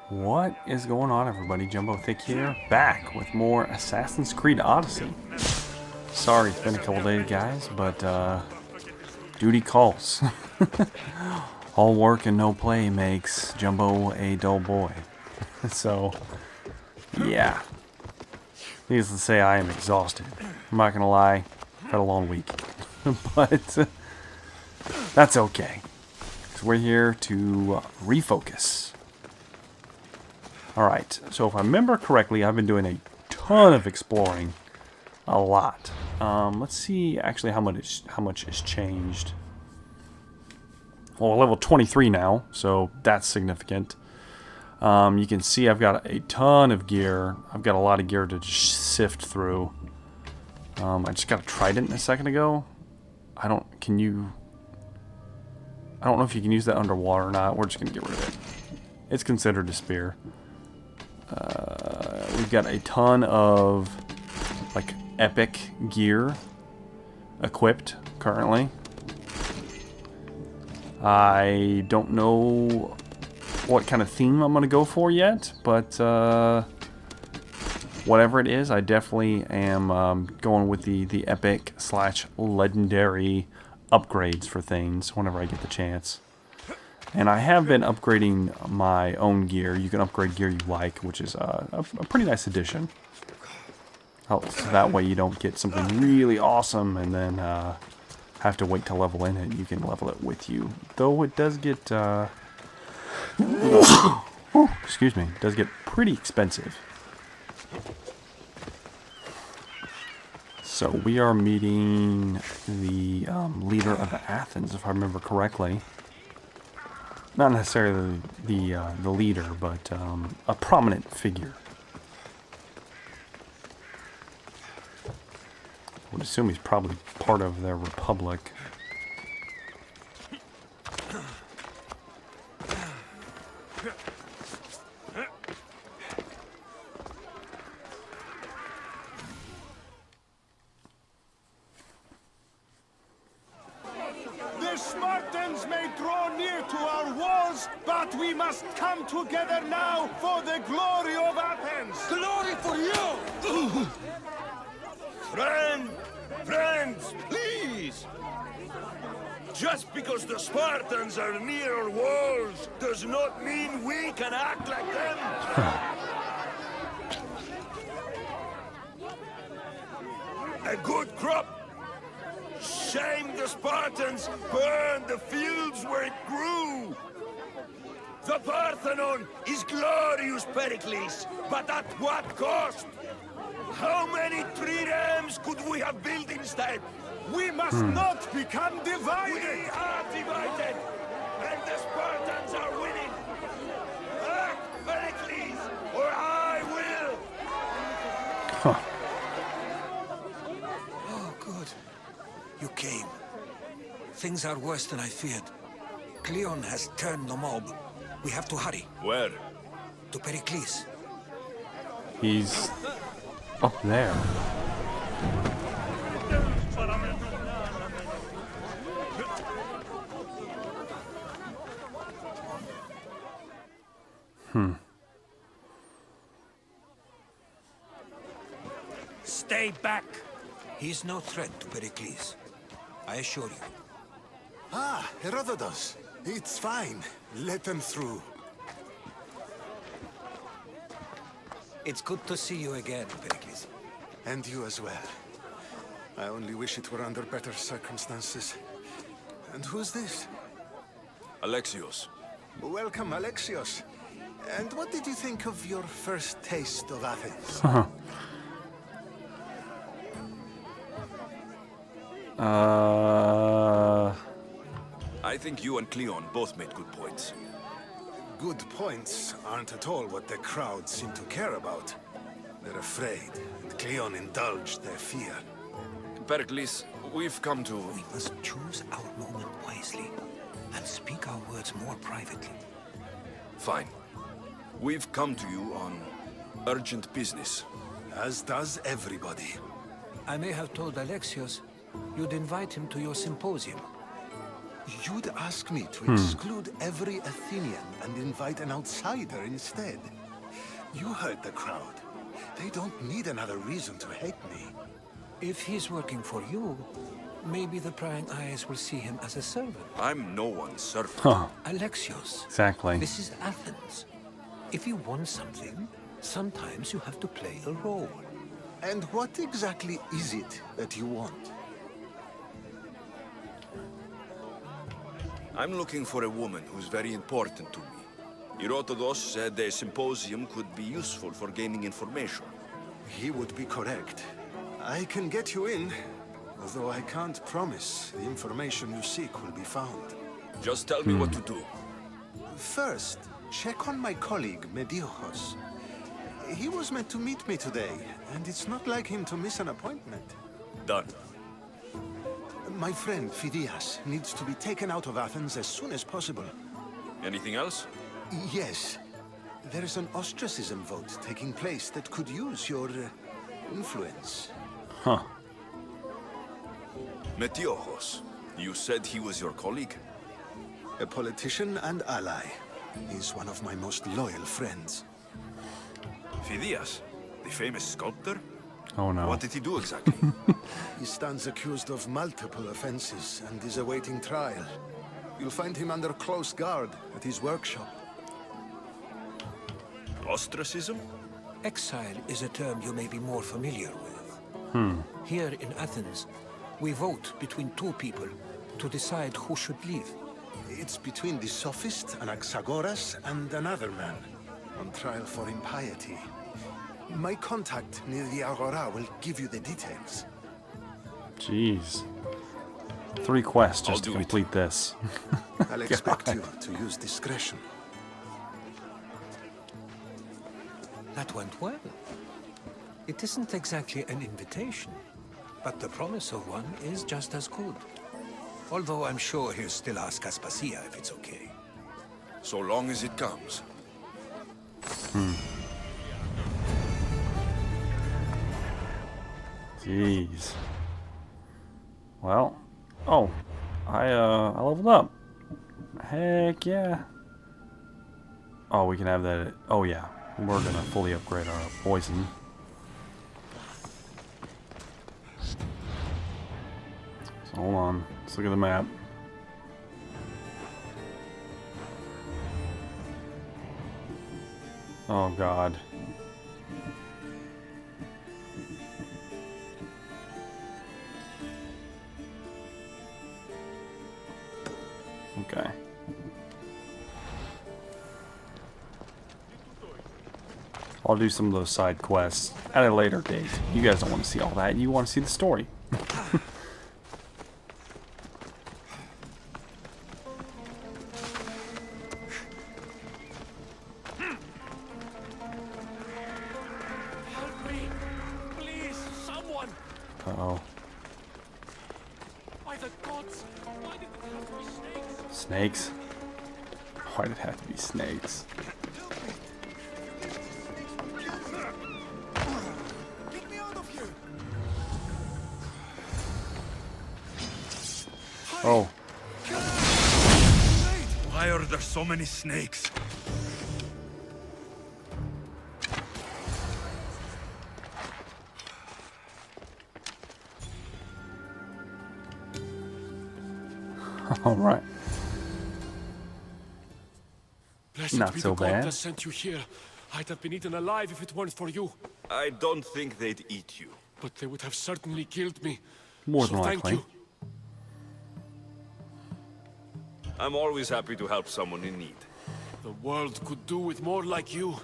What is going on, everybody? Jumbo Thick here, back with more Assassin's Creed Odyssey. Sorry it's been a couple days, guys, but duty calls. All work and no play makes Jumbo a dull boy. So, yeah. Needless to say, I am exhausted. I'm not gonna lie, I've had a long week. But that's okay. So we're here to refocus. Alright, so if I remember correctly, I've been doing a ton of exploring. A lot. Let's see actually how much has changed. Well, we're level 23 now, so that's significant. You can see I've got a ton of gear. I've got a lot of gear to just sift through. I just got a trident a second ago. I don't know if you can use that underwater or not. We're just going to get rid of it. It's considered a spear. We've got a ton of like epic gear equipped currently. I don't know what kind of theme I'm going to go for yet, but whatever it is, I definitely am going with the epic / legendary upgrades for things whenever I get the chance. And I have been upgrading my own gear. You can upgrade gear you like, which is a pretty nice addition. So that way you don't get something really awesome and then have to wait to level in it. You can level it with you. Though it does get... excuse me. It does get pretty expensive. So we are meeting the leader of Athens, if I remember correctly. Not necessarily the leader, but a prominent figure. I would assume he's probably part of their republic. The Spartans may draw near to our walls, but we must come together now for the glory of Athens! Glory for you! Friends, please! Just because the Spartans are near our walls does not mean we can act like them! A good crop! Shame the Spartans burned the fields where it grew! The Parthenon is glorious, Pericles, but at what cost? How many triremes could we have built instead? We must not become divided! We are divided! And the Spartans are winning! Act, Pericles, or I will! Huh. Oh, good. You came. Things are worse than I feared. Cleon has turned the mob. We have to hurry. Where? To Pericles. He's up there. Stay back. He's no threat to Pericles. I assure you. Ah, Herodotus. It's fine. Let them through. It's good to see you again, Pericles. And you as well. I only wish it were under better circumstances. And who's this? Alexios. Welcome, Alexios. And what did you think of your first taste of Athens? I think you and Cleon both made good points. Good points aren't at all what the crowd seem to care about. They're afraid, and Cleon indulged their fear. Pericles, we've come to... We must choose our moment wisely and speak our words more privately. Fine. We've come to you on urgent business. As does everybody. I may have told Alexios, You'd invite him to your symposium. You'd ask me to exclude every Athenian and invite an outsider instead. You heard the crowd. They don't need another reason to hate me. If he's working for you, maybe the prying eyes will see him as a servant. I'm no one's servant. Huh. Alexios, Exactly. this is Athens. If you want something, sometimes you have to play a role. And what exactly is it that you want? I'm looking for a woman who's very important to me. Herodotus said a symposium could be useful for gaining information. He would be correct. I can get you in, although I can't promise the information you seek will be found. Just tell me what to do. First, check on my colleague, Mediochos. He was meant to meet me today, and it's not like him to miss an appointment. Done. My friend, Phidias, needs to be taken out of Athens as soon as possible. Anything else? Yes. There's an ostracism vote taking place that could use your influence. Huh. Metiochos. You said he was your colleague? A politician and ally. He's one of my most loyal friends. Phidias, the famous sculptor? Oh no. What did he do exactly? He stands accused of multiple offenses and is awaiting trial. You'll find him under close guard at his workshop. Ostracism? Exile is a term you may be more familiar with. Here in Athens, we vote between two people to decide who should leave. It's between the sophist Anaxagoras and another man on trial for impiety. My contact near the Agora will give you the details. Jeez. 3 quests I'll just to do it. complete this. I'll expect you to use discretion. That went well. It isn't exactly an invitation, but the promise of one is just as good. Although I'm sure he'll still ask Aspasia if it's okay. So long as it comes. Jeez. Well, oh, I leveled up. Heck yeah. Oh, we can have that. Oh yeah, we're gonna fully upgrade our poison. So hold on, let's look at the map. Oh God. Okay. I'll do some of those side quests at a later date. You guys don't want to see all that. You want to see the story. Help me! Please, someone! Uh-oh. By the gods! Why did it have to be snakes? Snakes? Why did it have to be snakes? Get me out of here! Oh. Why are there so many snakes? All right. Blessed Not be so the god bad. that sent you here. I'd have been eaten alive if it weren't for you. I don't think they'd eat you. But they would have certainly killed me. More so than thank likely. you. I'm always happy to help someone in need. The world could do with more like you.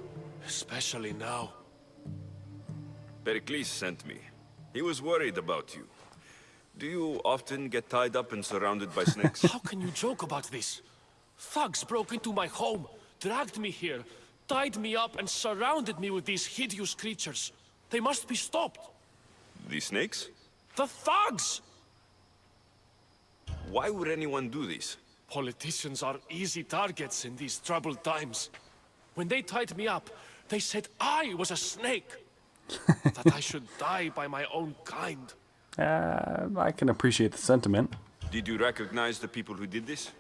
Especially now. Pericles sent me. He was worried about you. Do you often get tied up and surrounded by snakes? How can you joke about this? Thugs broke into my home, dragged me here, tied me up and surrounded me with these hideous creatures. They must be stopped. The snakes? The thugs! Why would anyone do this? Politicians are easy targets in these troubled times. When they tied me up, they said I was a snake. That I should die by my own kind. I can appreciate the sentiment. Did you recognize the people who did this?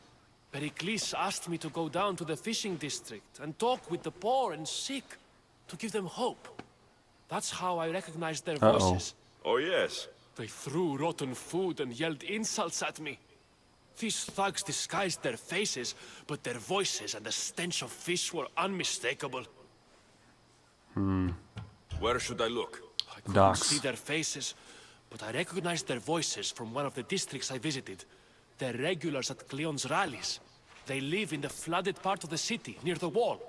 Pericles asked me to go down to the fishing district and talk with the poor and sick, to give them hope. That's how I recognized their voices. Oh, yes. They threw rotten food and yelled insults at me. These thugs disguised their faces, but their voices and the stench of fish were unmistakable. Where should I look? I couldn't Docks. see their faces, but I recognized their voices from one of the districts I visited. They're regulars at Cleon's rallies. They live in the flooded part of the city, near the wall.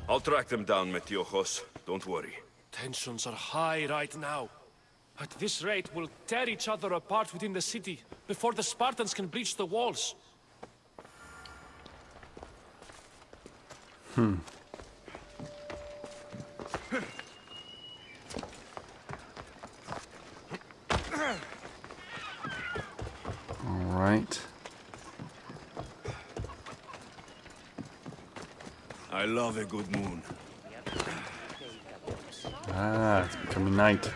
I'll track them down, Metiochos. Don't worry. Tensions are high right now. At this rate, we'll tear each other apart within the city before the Spartans can breach the walls. All right. I love a good moon. Ah, it's becoming night.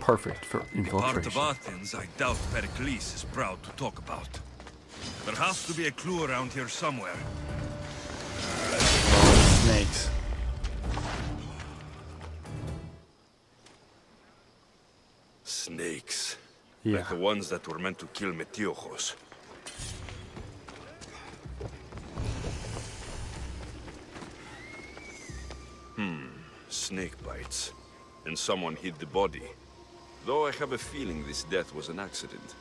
Perfect for Part infiltration. of Athens I doubt Pericles is proud to talk about. There has to be a clue around here somewhere. Snakes. Snakes. Yeah. Like the ones that were meant to kill Metiochos. Snake bites. And someone hid the body. Though I have a feeling this death was an accident.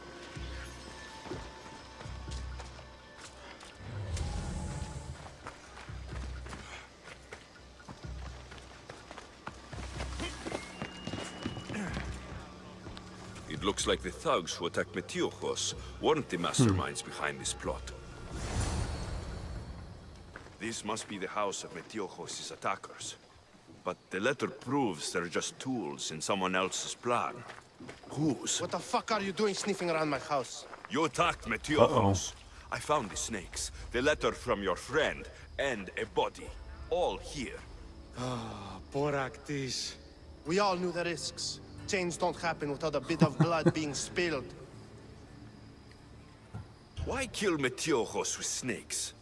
It looks like the thugs who attacked Metiochos weren't the masterminds behind this plot. This must be the house of Metiochos' attackers. But the letter proves they're just tools in someone else's plan. Whose? What the fuck are you doing sniffing around my house? You attacked Metiochos. I found the snakes, the letter from your friend, and a body. All here. Boraktis. We all knew the risks. Change don't happen without a bit of blood being spilled. Why kill Metiochos with snakes?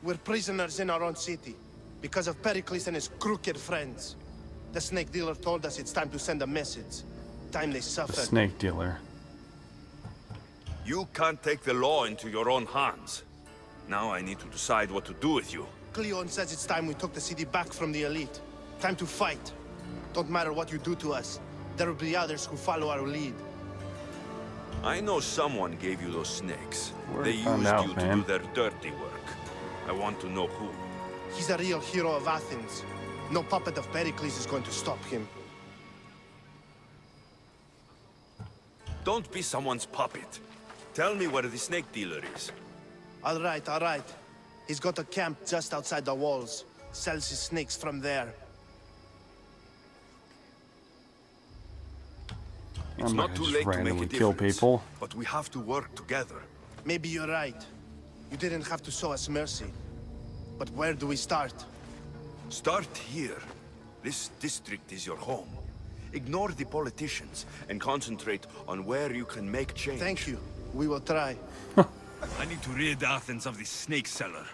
We're prisoners in our own city, because of Pericles and his crooked friends. The snake dealer told us it's time to send a message. Time they The suffer. snake dealer. You can't take the law into your own hands. Now I need to decide what to do with you. Cleon says it's time we took the city back from the elite. Time to fight. Don't matter what you do to us. There will be others who follow our lead. I know someone gave you those snakes. Word They found used out, you man. to do their dirty work. I want to know who. He's a real hero of Athens. No puppet of Pericles is going to stop him. Don't be someone's puppet. Tell me where the snake dealer is. All right, all right. He's got a camp just outside the walls. Sells his snakes from there. It's I'm not not too gonna late just to make a randomly kill difference, people. but we have to work together. Maybe you're right. You didn't have to show us mercy. But where do we start? Start here. This district is your home. Ignore the politicians and concentrate on where you can make change. Thank you. We will try. I need to rid Athens of this snake seller.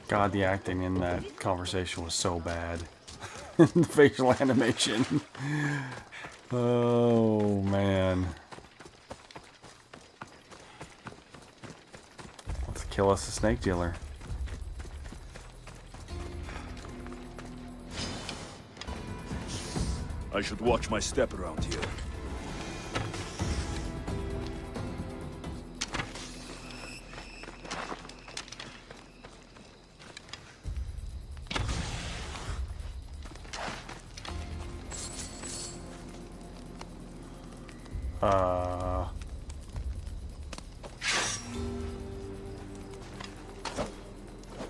God, the acting in that conversation was so bad. The facial animation. Oh, man. Let's kill us a snake dealer. I should watch my step around here.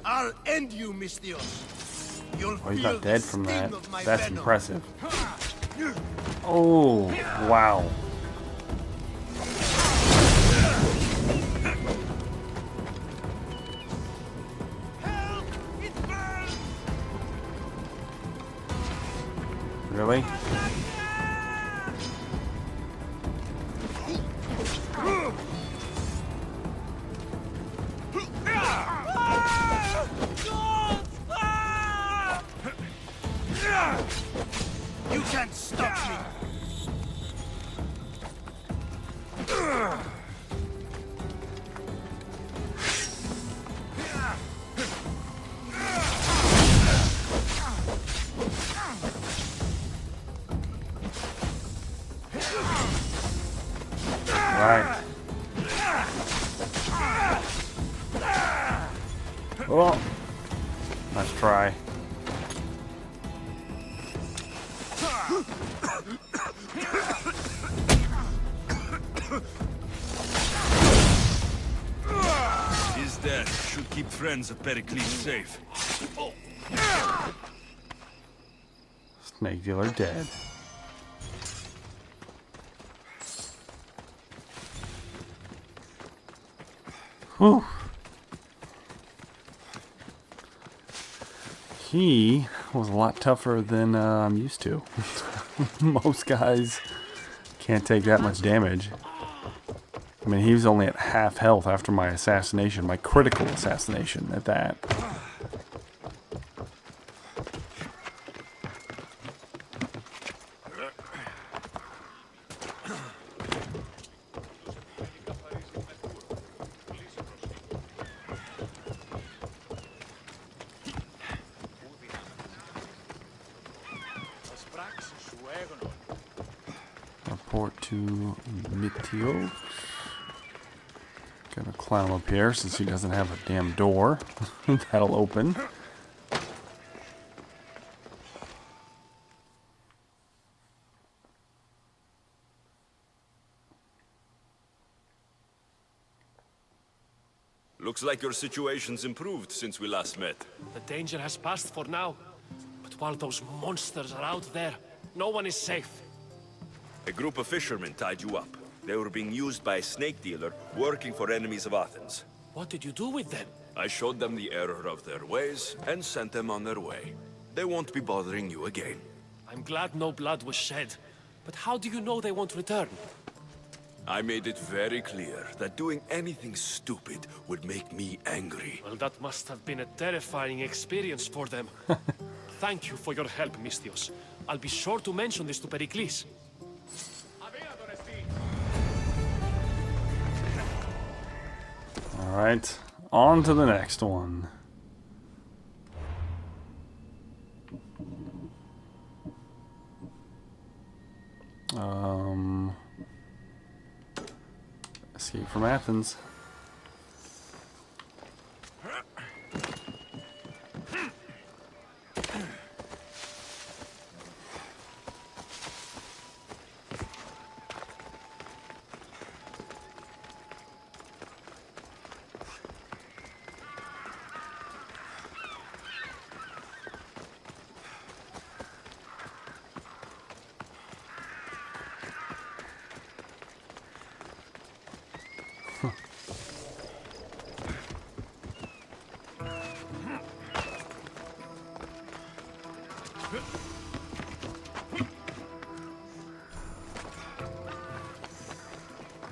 I'll end you, Mystios. You'll Oh, he's feel not dead the from sting that. of my That's venom. impressive. Oh, wow. Really? You can't stop me! Right. Oh, let's try. His death should keep friends of Pericles safe. Snake dealer dead. Whew. He was a lot tougher than I'm used to. Most guys can't take that much damage. I mean, he was only at half health after my assassination, my critical assassination at that. Report to Mitio. Gonna climb up here since he doesn't have a damn door. That'll open. Looks like your situation's improved since we last met. The danger has passed for now. But while those monsters are out there, no one is safe. A group of fishermen tied you up. They were being used by a snake dealer working for enemies of Athens. What did you do with them? I showed them the error of their ways and sent them on their way. They won't be bothering you again. I'm glad no blood was shed. But how do you know they won't return? I made it very clear that doing anything stupid would make me angry. Well, that must have been a terrifying experience for them. Thank you for your help, Misthios. I'll be sure to mention this to Pericles. Alright, on to the next one. Escape from Athens.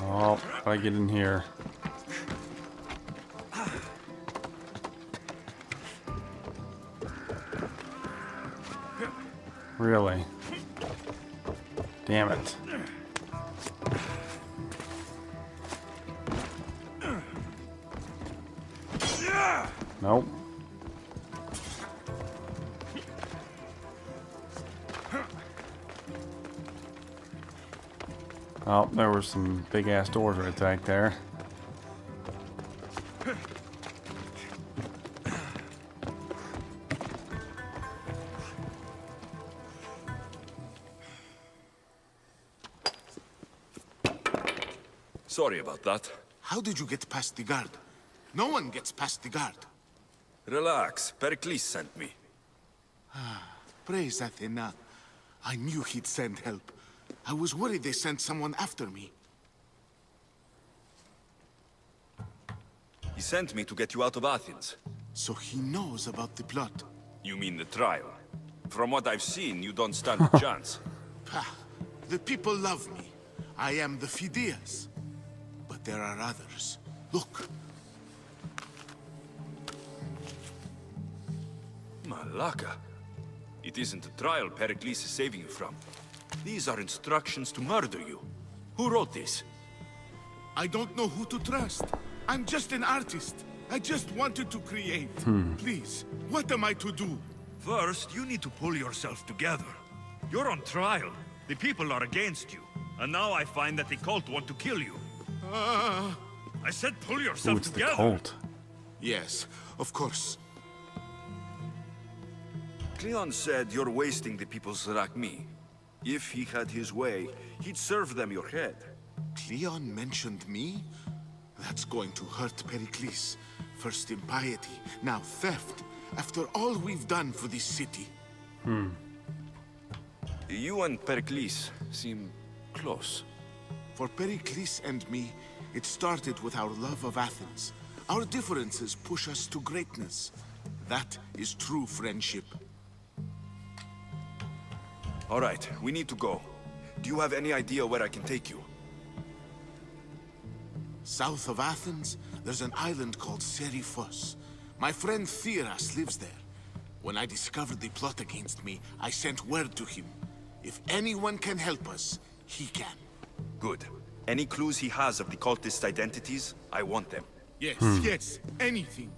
Oh, how do I get in here? Really? Damn it. Nope. Oh, there were some big ass doors right back there. Sorry about that. How did you get past the guard? No one gets past the guard. Relax, Pericles sent me. Praise Athena. I knew he'd send help. I was worried they sent someone after me. He sent me to get you out of Athens. So he knows about the plot. You mean the trial? From what I've seen, you don't stand a chance. Pah, the people love me. I am the Fideas. But there are others. Look. Malaka. It isn't a trial Pericles is saving you from. These are instructions to murder you. Who wrote this? I don't know who to trust. I'm just an artist. I just wanted to create. Please, what am I to do? First, you need to pull yourself together. You're on trial. The people are against you. And now I find that the cult want to kill you. I said pull Ooh, yourself it's the together. cult. Yes, of course. Cleon said you're wasting the people's Rakmi. If he had his way, he'd serve them your head. Cleon mentioned me? That's going to hurt Pericles. First impiety, now theft. After all we've done for this city. You and Pericles seem close. For Pericles and me, it started with our love of Athens. Our differences push us to greatness. That is true friendship. All right, we need to go. Do you have any idea where I can take you? South of Athens, there's an island called Seriphos. My friend Theras lives there. When I discovered the plot against me, I sent word to him. If anyone can help us, he can. Good. Any clues he has of the cultists' identities, I want them. Yes, yes, anything.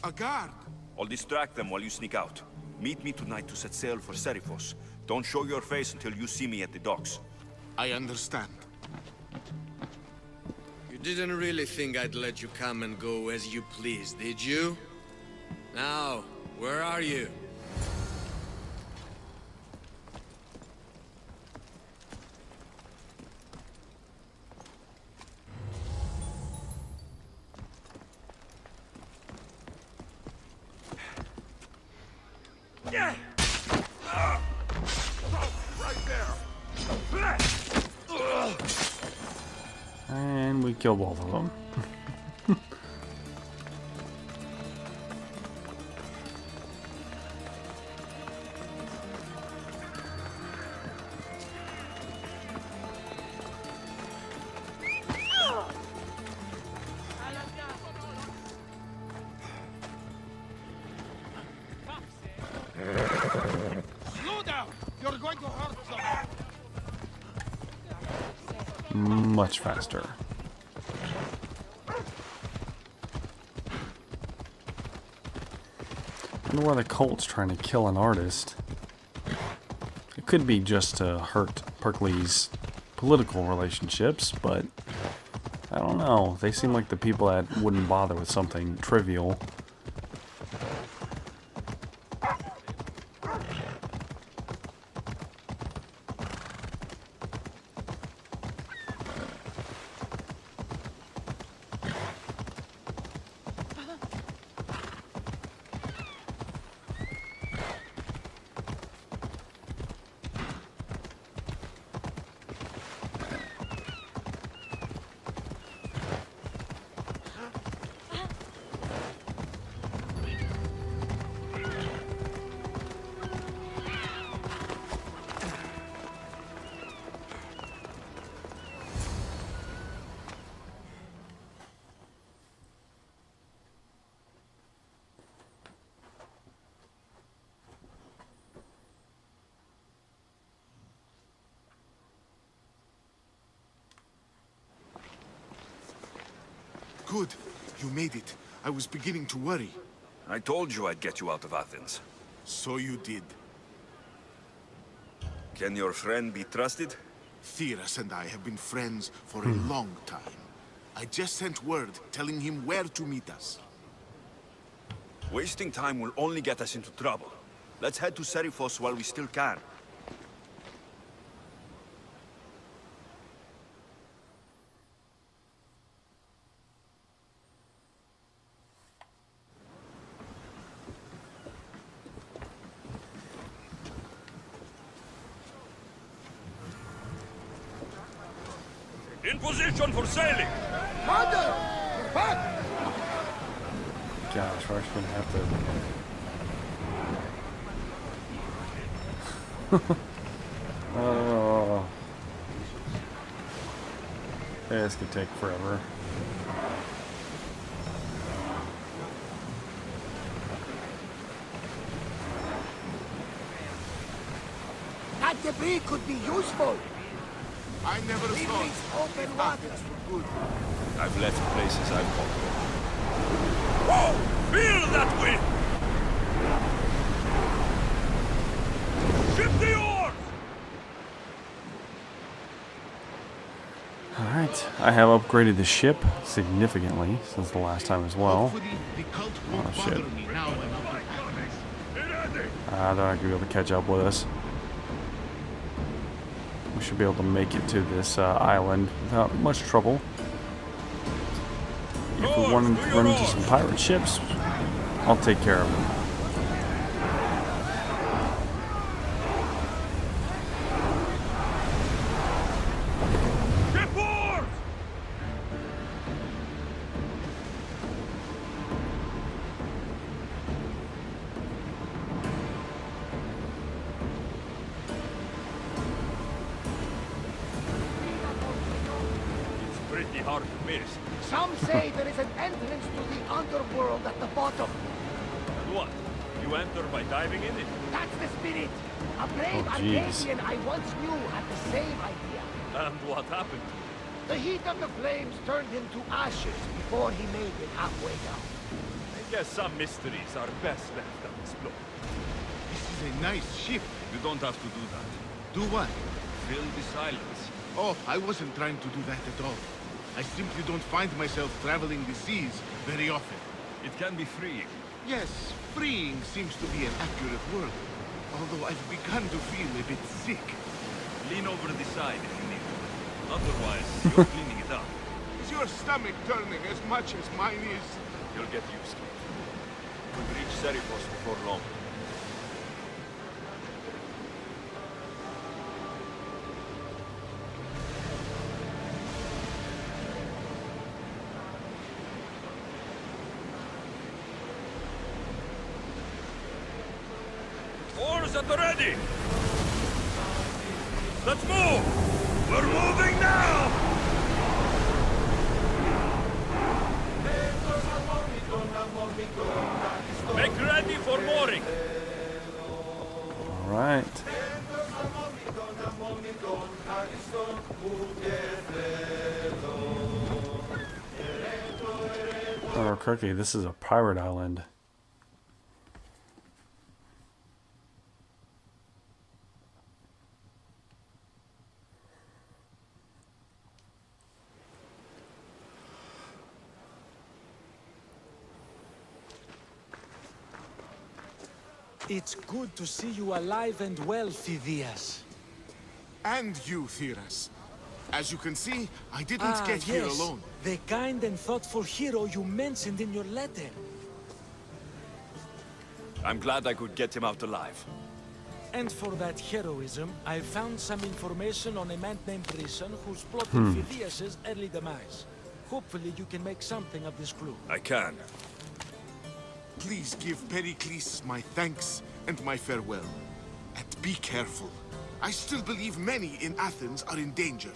A guard. I'll distract them while you sneak out. Meet me tonight to set sail for Seriphos. Don't show your face until you see me at the docks. I understand. You didn't really think I'd let you come and go as you please, did you? Now, where are you? And we kill both of them. Slow down! You're going to hurt someone! Much faster. I wonder why the cult's trying to kill an artist. It could be just to hurt Pericles' political relationships, but I don't know. They seem like the people that wouldn't bother with something trivial. Good. You made it. I was beginning to worry. I told you I'd get you out of Athens. So you did. Can your friend be trusted? Theras and I have been friends for a long time. I just sent word telling him where to meet us. Wasting time will only get us into trouble. Let's head to Seriphos while we still can. In position for sailing! Mother! Back! Gosh, we're actually gonna have to Oh. This could take forever. That debris could be useful. I never thought Open water. Athens for good. I've left places I've conquered. Whoa! Feel that wind! Ship the oars! Alright, I have upgraded the ship significantly since the last time as well. Hopefully, the cult won't Oh, bother shit. me now I'm out of Athens. They're not going to be able to catch up with us. We should be able to make it to this island without much trouble. If we want to run into some pirate ships, I'll take care of them. Ship oars! It's pretty hard to miss. Some say there is an entrance to the underworld at the bottom. And what? You enter by diving in it? That's the spirit. A brave Oh, jeez. Arcadian I once knew had the same idea. And what happened? The heat of the flames turned him to ashes before he made it halfway down. I guess some mysteries are best left unexplored. This is a nice ship. You don't have to do that. Do what? Fill the silence. Oh, I wasn't trying to do that at all. I simply don't find myself traveling the seas very often. It can be freeing. Yes, freeing seems to be an accurate word. Although I've begun to feel a bit sick. Lean over the side if you need to. Otherwise, you're cleaning it up. Is your stomach turning as much as mine is? You'll get used to it. We'll reach Serifos before long. Oars at the ready! Let's move! We're moving now! Make ready for mooring! Alright. Oh, Kirky, this is a pirate island. It's good to see you alive and well, Phidias. And you, Theras. As you can see, I didn't get here alone. The kind and thoughtful hero you mentioned in your letter. I'm glad I could get him out alive. And for that heroism, I found some information on a man named Brisson who's plotting Phidias' early demise. Hopefully you can make something of this clue. I can. Please give Pericles my thanks and my farewell. And be careful. I still believe many in Athens are in danger.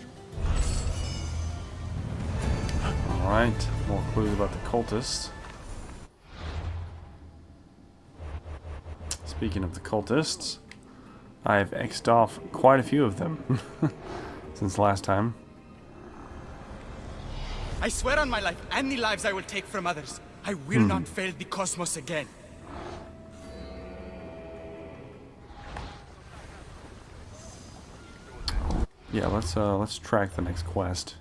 Alright, more clues about the cultists. Speaking of the cultists, I've X'd off quite a few of them since last time. I swear on my life and the lives I will take from others, I will not fail the cosmos again. Yeah, let's track the next quest.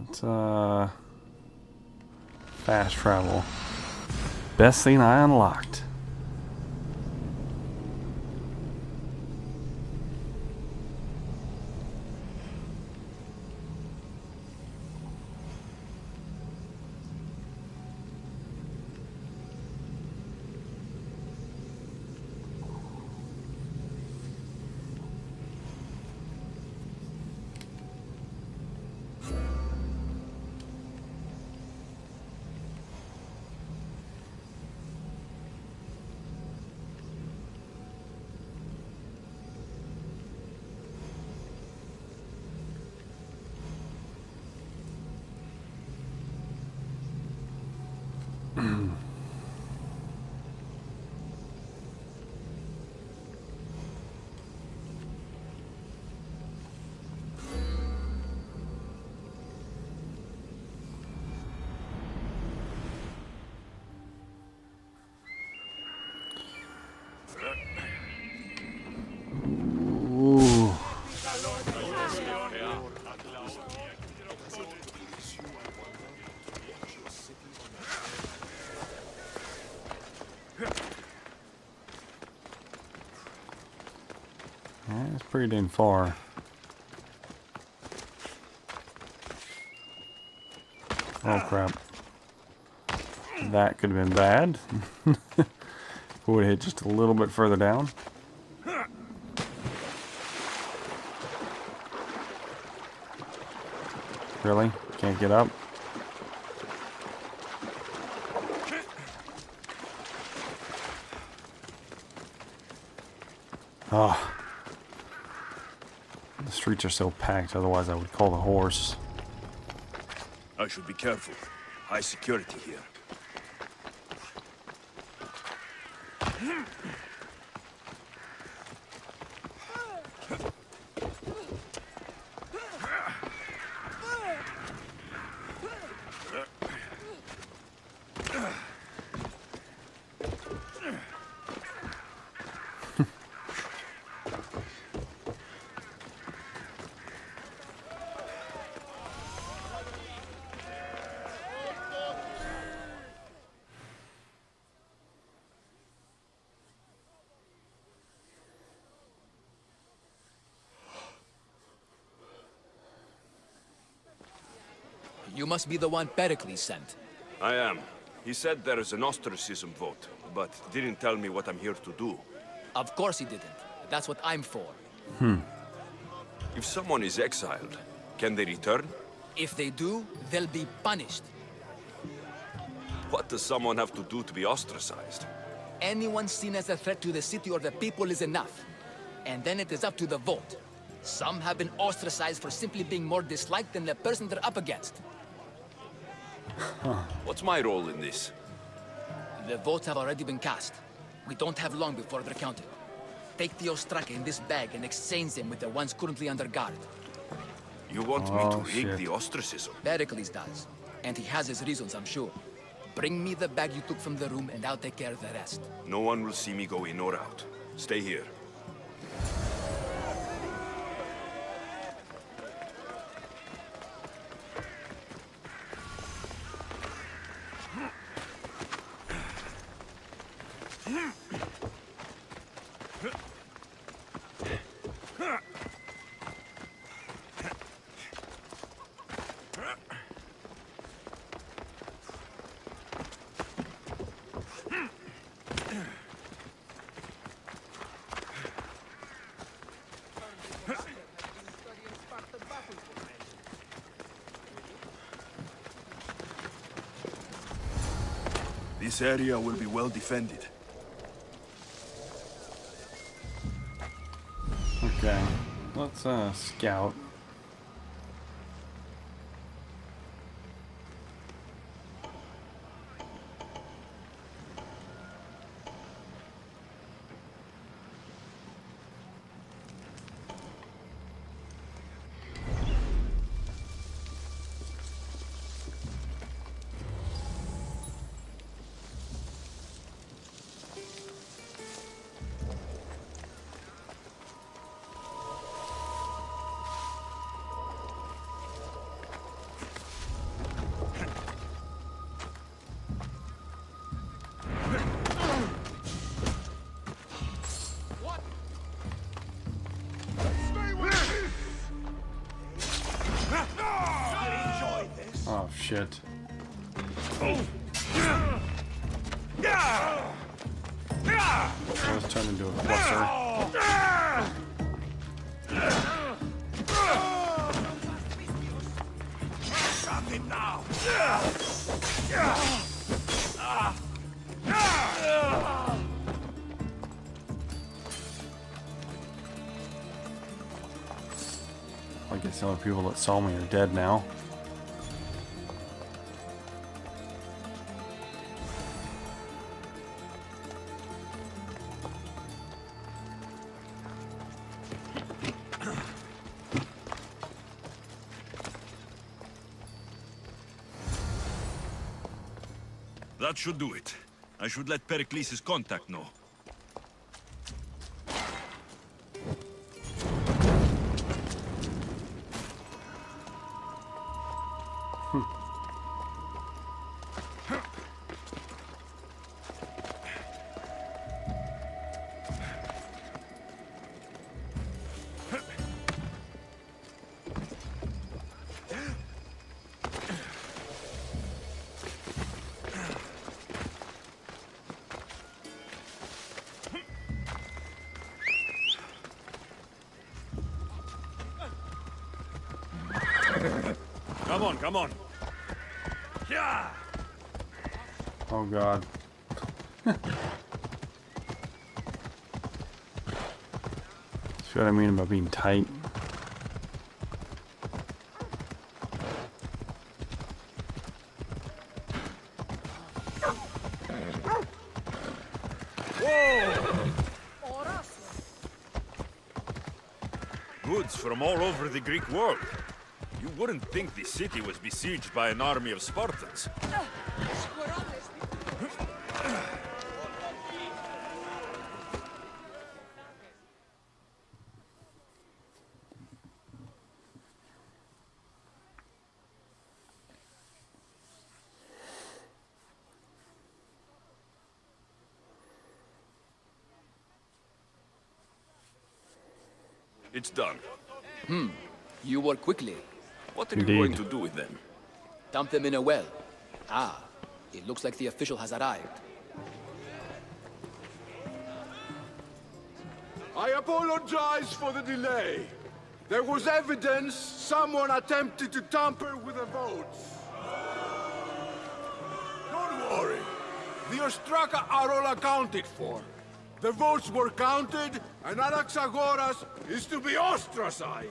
Let's fast travel. Best thing I unlocked. That's pretty dang far. Oh crap. That could have been bad. We would have hit just a little bit further down. Really? Can't get up? Oh. The streets are so packed, otherwise I would call the horse. I should be careful. High security here. You must be the one Pericles sent. I am. He said there is an ostracism vote, but didn't tell me what I'm here to do. Of course he didn't. That's what I'm for. If someone is exiled, can they return? If they do, they'll be punished. What does someone have to do to be ostracized? Anyone seen as a threat to the city or the people is enough. And then it is up to the vote. Some have been ostracized for simply being more disliked than the person they're up against. What's my role in this? The votes have already been cast. We don't have long before they're counted. Take the Ostraka in this bag and exchange them with the ones currently under guard. You want me to rig the ostracism? Pericles does. And he has his reasons, I'm sure. Bring me the bag you took from the room and I'll take care of the rest. No one will see me go in or out. Stay here. This area will be well defended. Okay, let's scout. Oh shit. I was turned into a cluster. I guess the other people that saw me are dead now. That should do it. I should let Pericles' contact know. Come on, come on. Yeah. Oh god. See what I mean about being tight? Goods from all over the Greek world. You wouldn't think the city was besieged by an army of Spartans. It's done. You work quickly. What are you Indeed. going to do with them? Dump them in a well. Ah, it looks like the official has arrived. I apologize for the delay. There was evidence someone attempted to tamper with the votes. Don't worry. The Ostraka are all accounted for. The votes were counted, and Anaxagoras is to be ostracized.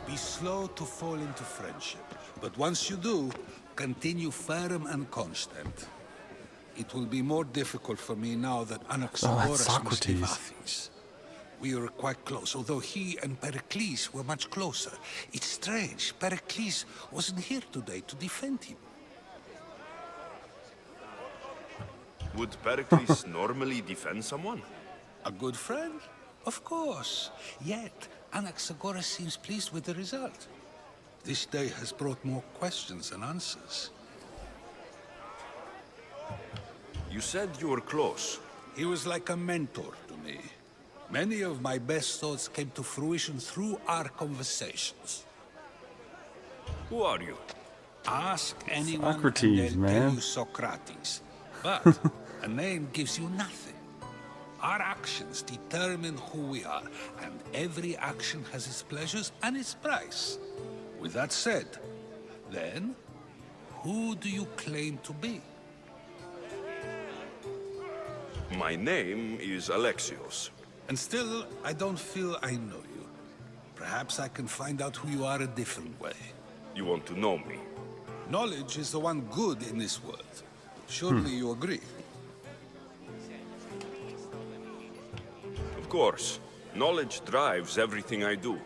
Be slow to fall into friendship, but once you do, continue firm and constant. It will be more difficult for me now that Anaxagoras must leave Athens. We were quite close, although he and Pericles were much closer. It's strange, Pericles wasn't here today to defend him. Would Pericles normally defend someone? A good friend? Of course. Yet, Anaxagoras seems pleased with the result. This day has brought more questions than answers. You said you were close. He was like a mentor to me. Many of my best thoughts came to fruition through our conversations. Who are you? Ask anyone Socrates, and they'll tell man. you Socrates. But a name gives you nothing. Our actions determine who we are, and every action has its pleasures and its price. With that said, then, who do you claim to be? My name is Alexios. And still, I don't feel I know you. Perhaps I can find out who you are a different way. You want to know me? Knowledge is the one good in this world. Surely you agree? Of course. Knowledge drives everything I do.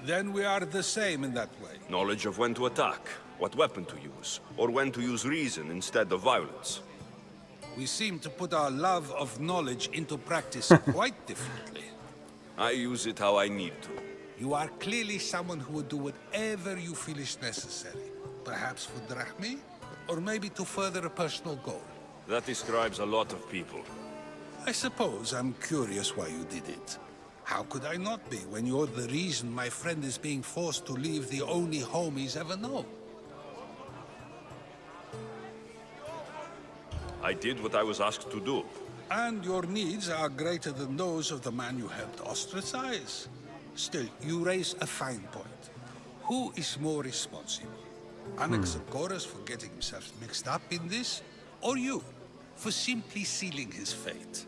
Then we are the same in that way. Knowledge of when to attack, what weapon to use, or when to use reason instead of violence. We seem to put our love of knowledge into practice quite differently. I use it how I need to. You are clearly someone who would do whatever you feel is necessary. Perhaps for drachmae, or maybe to further a personal goal. That describes a lot of people. I suppose I'm curious why you did it. How could I not be when you're the reason my friend is being forced to leave the only home he's ever known? I did what I was asked to do. And your needs are greater than those of the man you helped ostracize. Still, you raise a fine point. Who is more responsible? Anaxagoras for getting himself mixed up in this? Or you, for simply sealing his fate?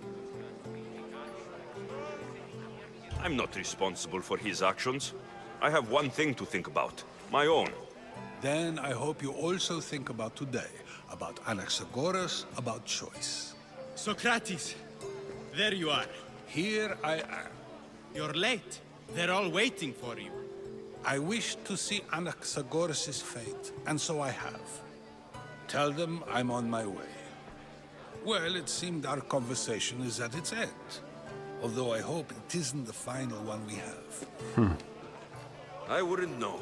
I'm not responsible for his actions. I have one thing to think about. My own. Then I hope you also think about today. About Anaxagoras, about choice. Socrates, there you are. Here I am. You're late. They're all waiting for you. I wish to see Anaxagoras' fate, and so I have. Tell them I'm on my way. Well, it seemed our conversation is at its end. Although I hope it isn't the final one we have. I wouldn't know.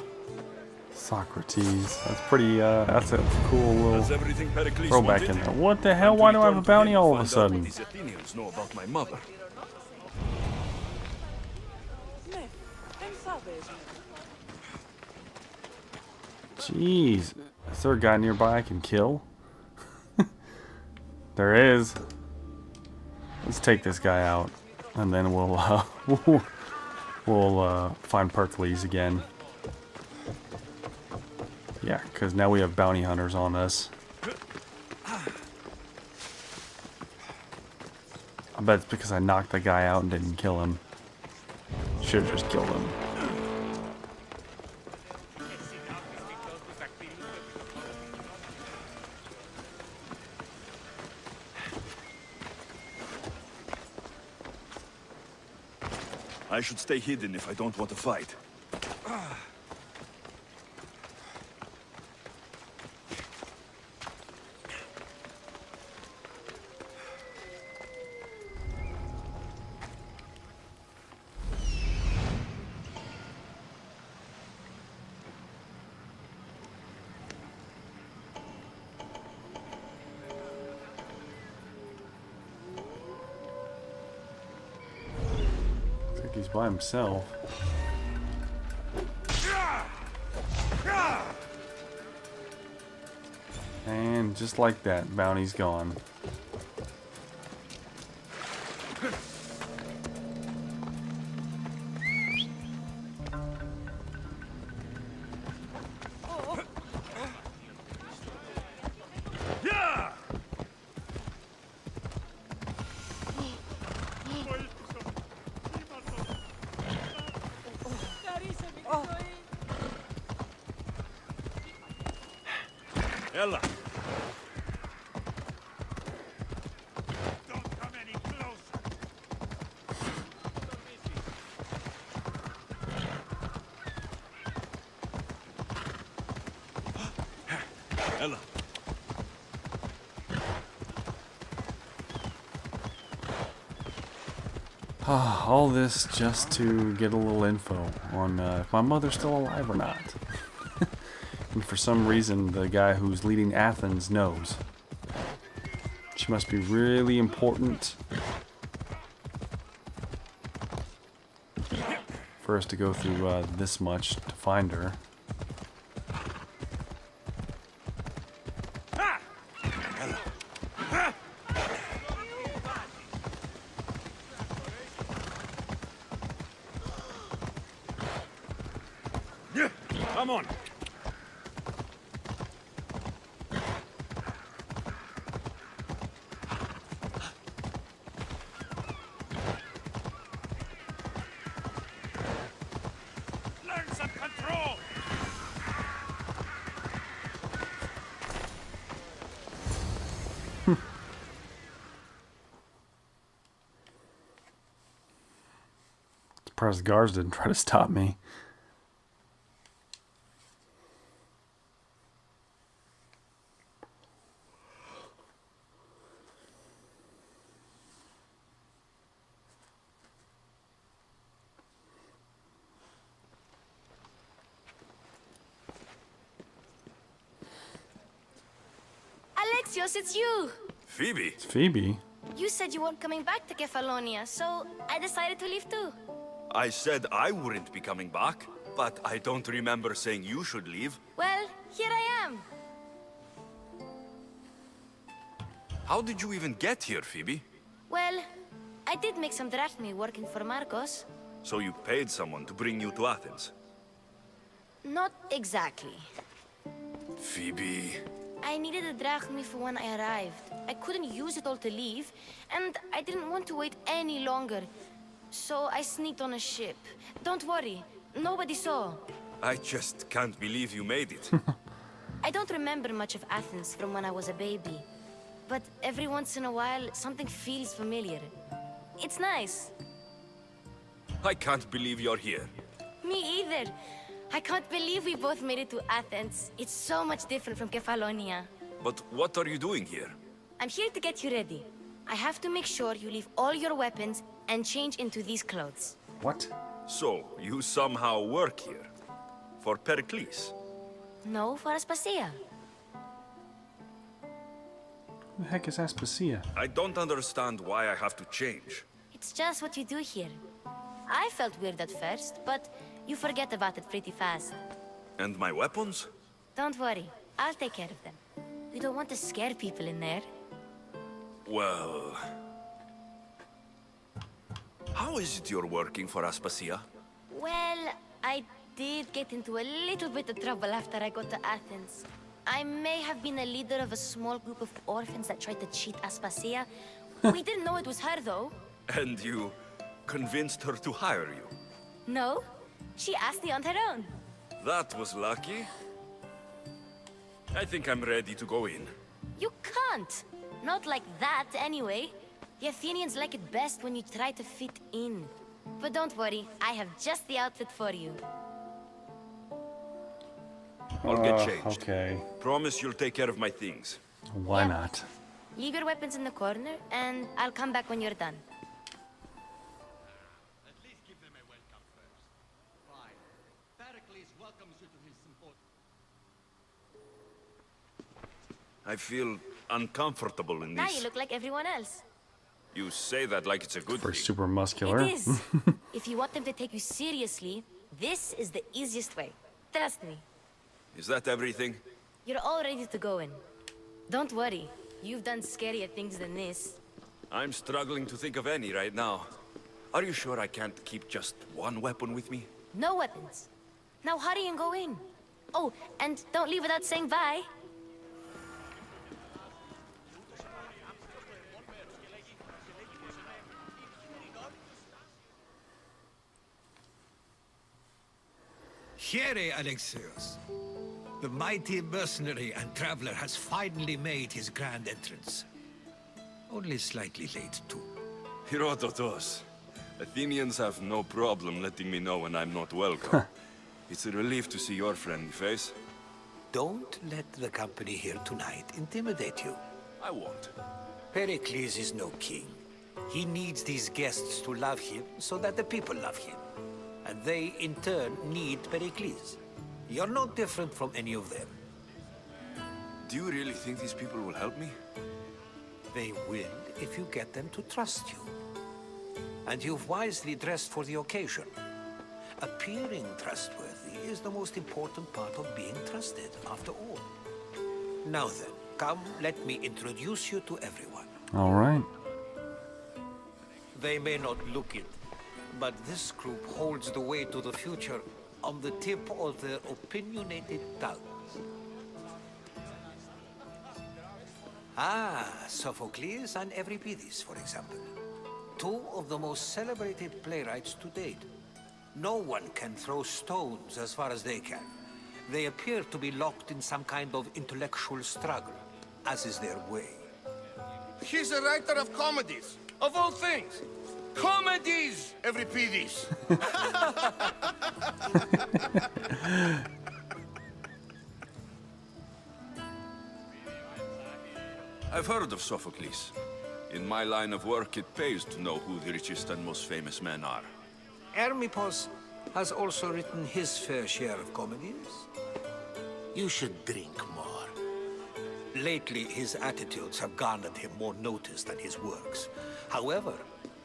Socrates. That's pretty, that's a cool Has little everything Pericles throwback wanted? in there. What the hell? Why do I have a bounty all of a sudden? These Athenians know about my mother. Jeez. Is there a guy nearby I can kill? There is. Let's take this guy out, and then we'll find Pericles again. Yeah, because now we have bounty hunters on us. I bet it's because I knocked the guy out and didn't kill him. Should have just killed him. I should stay hidden if I don't want to fight. He's by himself. And just like that, bounty's gone. Ella. Don't come any closer. Ella. All this just to get a little info on if my mother's still alive or not. And for some reason, the guy who's leading Athens knows. She must be really important for us to go through this much to find her. Come on. Learn some control. Surprised the guards didn't try to stop me. Alexios, it's you! Phoebe? It's Phoebe. You said you weren't coming back to Kefalonia, so I decided to leave too. I said I wouldn't be coming back, but I don't remember saying you should leave. Well, here I am. How did you even get here, Phoebe? Well, I did make some drachmi working for Marcos. So you paid someone to bring you to Athens? Not exactly. Phoebe... I needed a drachmi for when I arrived. I couldn't use it all to leave, and I didn't want to wait any longer. So I sneaked on a ship. Don't worry, nobody saw. I just can't believe you made it. I don't remember much of Athens from when I was a baby. But every once in a while, something feels familiar. It's nice. I can't believe you're here. Me either. I can't believe we both made it to Athens. It's so much different from Kefalonia. But what are you doing here? I'm here to get you ready. I have to make sure you leave all your weapons and change into these clothes. What? So, you somehow work here? For Pericles? No, for Aspasia. Who the heck is Aspasia? I don't understand why I have to change. It's just what you do here. I felt weird at first, but you forget about it pretty fast. And my weapons? Don't worry, I'll take care of them. You don't want to scare people in there. Well... How is it you're working for Aspasia? Well, I did get into a little bit of trouble after I got to Athens. I may have been a leader of a small group of orphans that tried to cheat Aspasia. We didn't know it was her, though. And you convinced her to hire you? No, she asked me on her own. That was lucky. I think I'm ready to go in. You can't. Not like that, anyway. The Athenians like it best when you try to fit in. But don't worry, I have just the outfit for you. I'll get changed. Okay. Promise you'll take care of my things. Why not? Leave your weapons in the corner, and I'll come back when you're done. At least give them a welcome first. Fine. Pericles welcomes you to his symposium. I feel uncomfortable in Now this. you look like everyone else. You say that like it's a good For thing. super muscular. It is. If you want them to take you seriously, this is the easiest way. Trust me. Is that everything? You're all ready to go in. Don't worry. You've done scarier things than this. I'm struggling to think of any right now. Are you sure I can't keep just one weapon with me? No weapons. Now hurry and go in. Oh, and don't leave without saying bye. Here, Alexios. The mighty mercenary and traveler has finally made his grand entrance. Only slightly late, too. Herodotus. Athenians have no problem letting me know when I'm not welcome. It's a relief to see your friendly face. Don't let the company here tonight intimidate you. I won't. Pericles is no king. He needs these guests to love him so that the people love him. And they, in turn, need Pericles. You're no different from any of them. Do you really think these people will help me? They will if you get them to trust you. And you've wisely dressed for the occasion. Appearing trustworthy is the most important part of being trusted, after all. Now then, come, let me introduce you to everyone. All right. They may not look it, but this group holds the way to the future on the tip of their opinionated tongues. Ah, Sophocles and Euripides, for example. Two of the most celebrated playwrights to date. No one can throw stones as far as they can. They appear to be locked in some kind of intellectual struggle, as is their way. He's a writer of comedies, of all things. Comedies, Euripides. I've heard of Sophocles. In my line of work, it pays to know who the richest and most famous men are. Hermippos has also written his fair share of comedies. You should drink more. Lately, his attitudes have garnered him more notice than his works. However,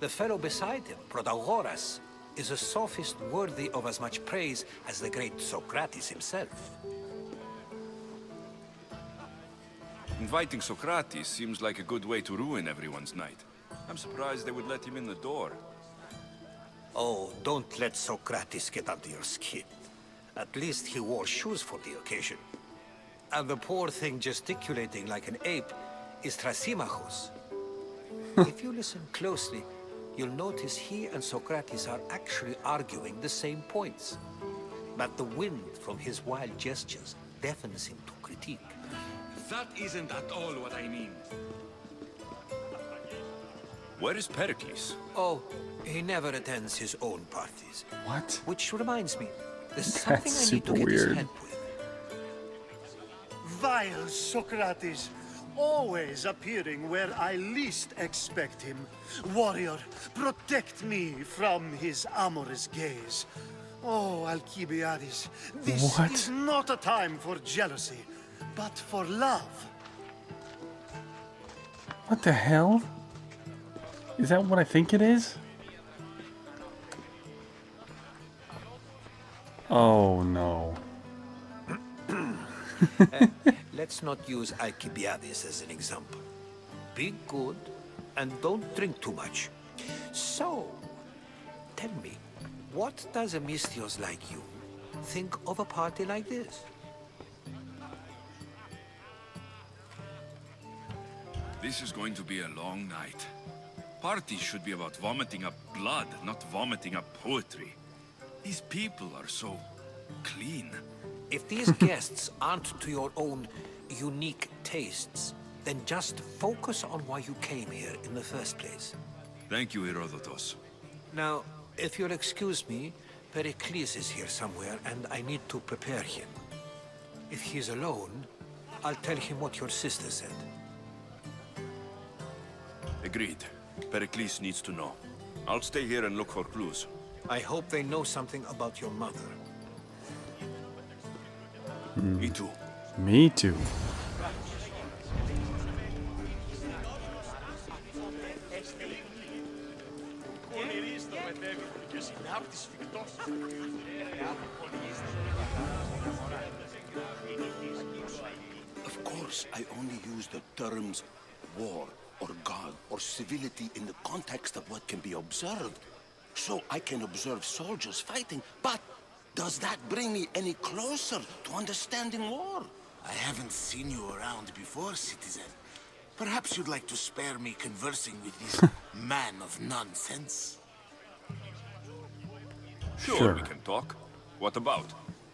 the fellow beside him, Protagoras, is a sophist worthy of as much praise as the great Socrates himself. Inviting Socrates seems like a good way to ruin everyone's night. I'm surprised they would let him in the door. Oh, don't let Socrates get under your skin. At least he wore shoes for the occasion. And the poor thing gesticulating like an ape is Thrasymachos. If you listen closely, you'll notice he and Socrates are actually arguing the same points. But the wind from his wild gestures deafens him to critique. That isn't at all what I mean. Where is Pericles? Oh, he never attends his own parties. What? Which reminds me, there's something That's I need to super get his weird. head with. Vile Socrates, always appearing where I least expect him. Warrior, protect me from his amorous gaze. Oh, Alcibiades, this What? is not a time for jealousy, but for love. What the hell? Is that what I think it is? Oh no. Let's not use Alcibiades as an example. be good, and don't drink too much. So, tell me, what does a Mystios like you think of a party like this? This is going to be a long night. Parties should be about vomiting up blood, not vomiting up poetry. These people are so clean. If these guests aren't to your own unique tastes, then just focus on why you came here in the first place. Thank you, Herodotus. Now, if you'll excuse me, Pericles is here somewhere, and I need to prepare him. If he's alone, I'll tell him what your sister said. Agreed. Pericles needs to know. I'll stay here and look for clues. I hope they know something about your mother. Me too. Me too. Of course, I only use the terms war or God or civility in the context of what can be observed. So I can observe soldiers fighting, but does that bring me any closer to understanding war? I haven't seen you around before, citizen. Perhaps you'd like to spare me conversing with this man of nonsense? Sure, we can talk. What about?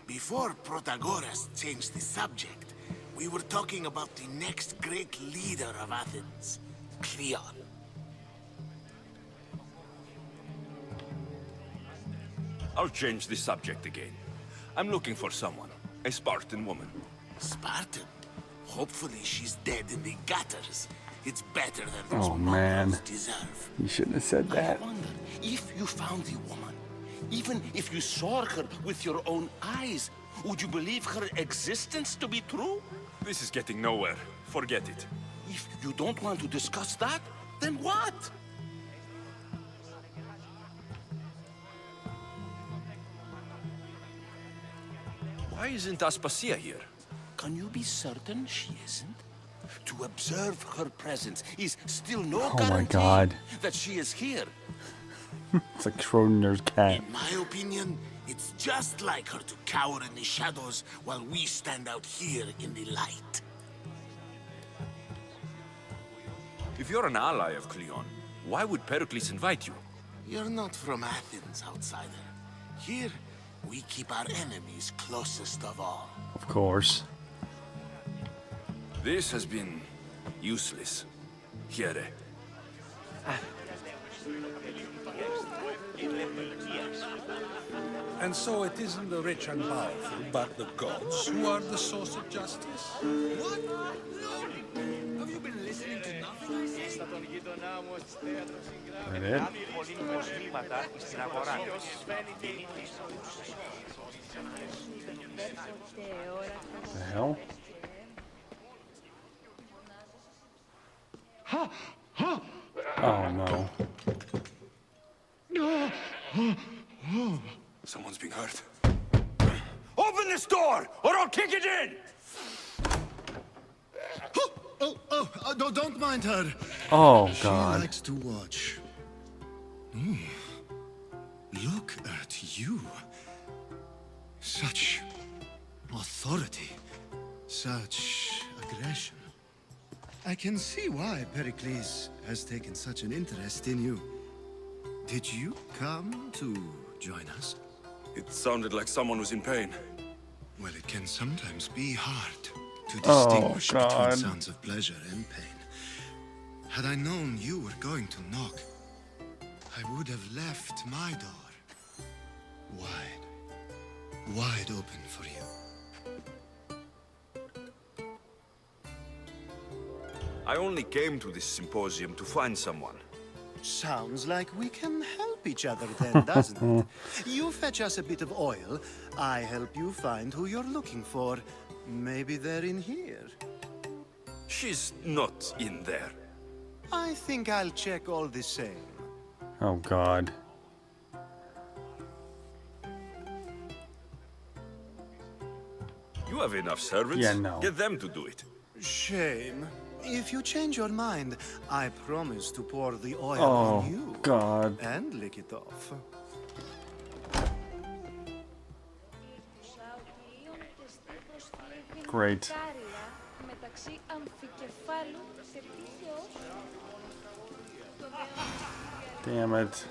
Before Protagoras changed the subject, we were talking about the next great leader of Athens, Cleon. I'll change the subject again. I'm looking for someone. A Spartan woman. Spartan? Hopefully she's dead in the gutters. It's better than those Oh man, mongrels deserve. you shouldn't have said that. I wonder, if you found the woman, even if you saw her with your own eyes, would you believe her existence to be true? This is getting nowhere. Forget it. If you don't want to discuss that, then what? Why isn't Aspasia here? Can you be certain she isn't? To observe her presence is still no Oh my guarantee God. that she is here. It's like Schrodinger's cat. In my opinion, it's just like her to cower in the shadows while we stand out here in the light. If you're an ally of Cleon, why would Pericles invite you? You're not from Athens, outsider. Here, we keep our enemies closest of all. Of course. This has been useless. Here. And so it isn't the rich and powerful, but the gods who are the source of justice? What? No! Have you been listening to nothing? That it? The hell? Oh no. Someone's being hurt. Open this door, or I'll kick it in! Don't mind her. Oh She God. likes to watch. Look at you. Such authority. Such aggression. I can see why Pericles has taken such an interest in you. Did you come to join us? It sounded like someone was in pain. Well, it can sometimes be hard to Oh, distinguish between God. sounds of pleasure and pain. Had I known you were going to knock, I would have left my door wide open for you. I only came to this symposium to find someone. Sounds like we can help each other then, doesn't it? You fetch us a bit of oil, I help you find who you're looking for. Maybe they're in here. She's not in there. I think I'll check all the same. Oh God. You have enough servants. Yeah, no. Get them to do it. Shame. If you change your mind, I promise to pour the oil Oh, on you. God. And lick it off. Great. Damn it.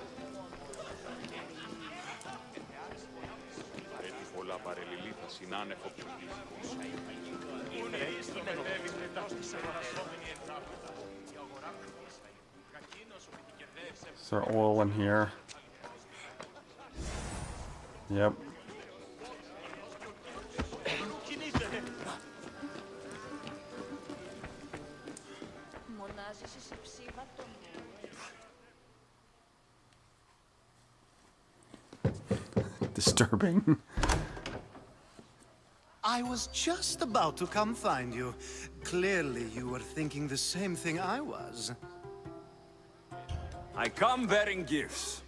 Is there oil in here? Yep. Disturbing. I was just about to come find you. Clearly, you were thinking the same thing I was. I come bearing gifts.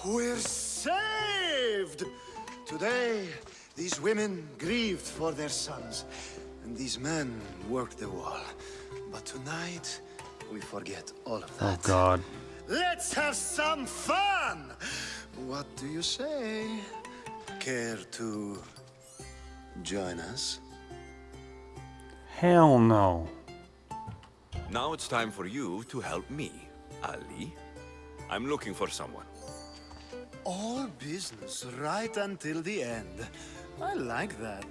We're saved! Today, these women grieved for their sons, and these men worked the wall. But tonight, we forget all of that. Oh, God. Let's have some fun! What do you say? Care to join us? Hell no. Now it's time for you to help me, Ali. I'm looking for someone. All business right until the end. I like that.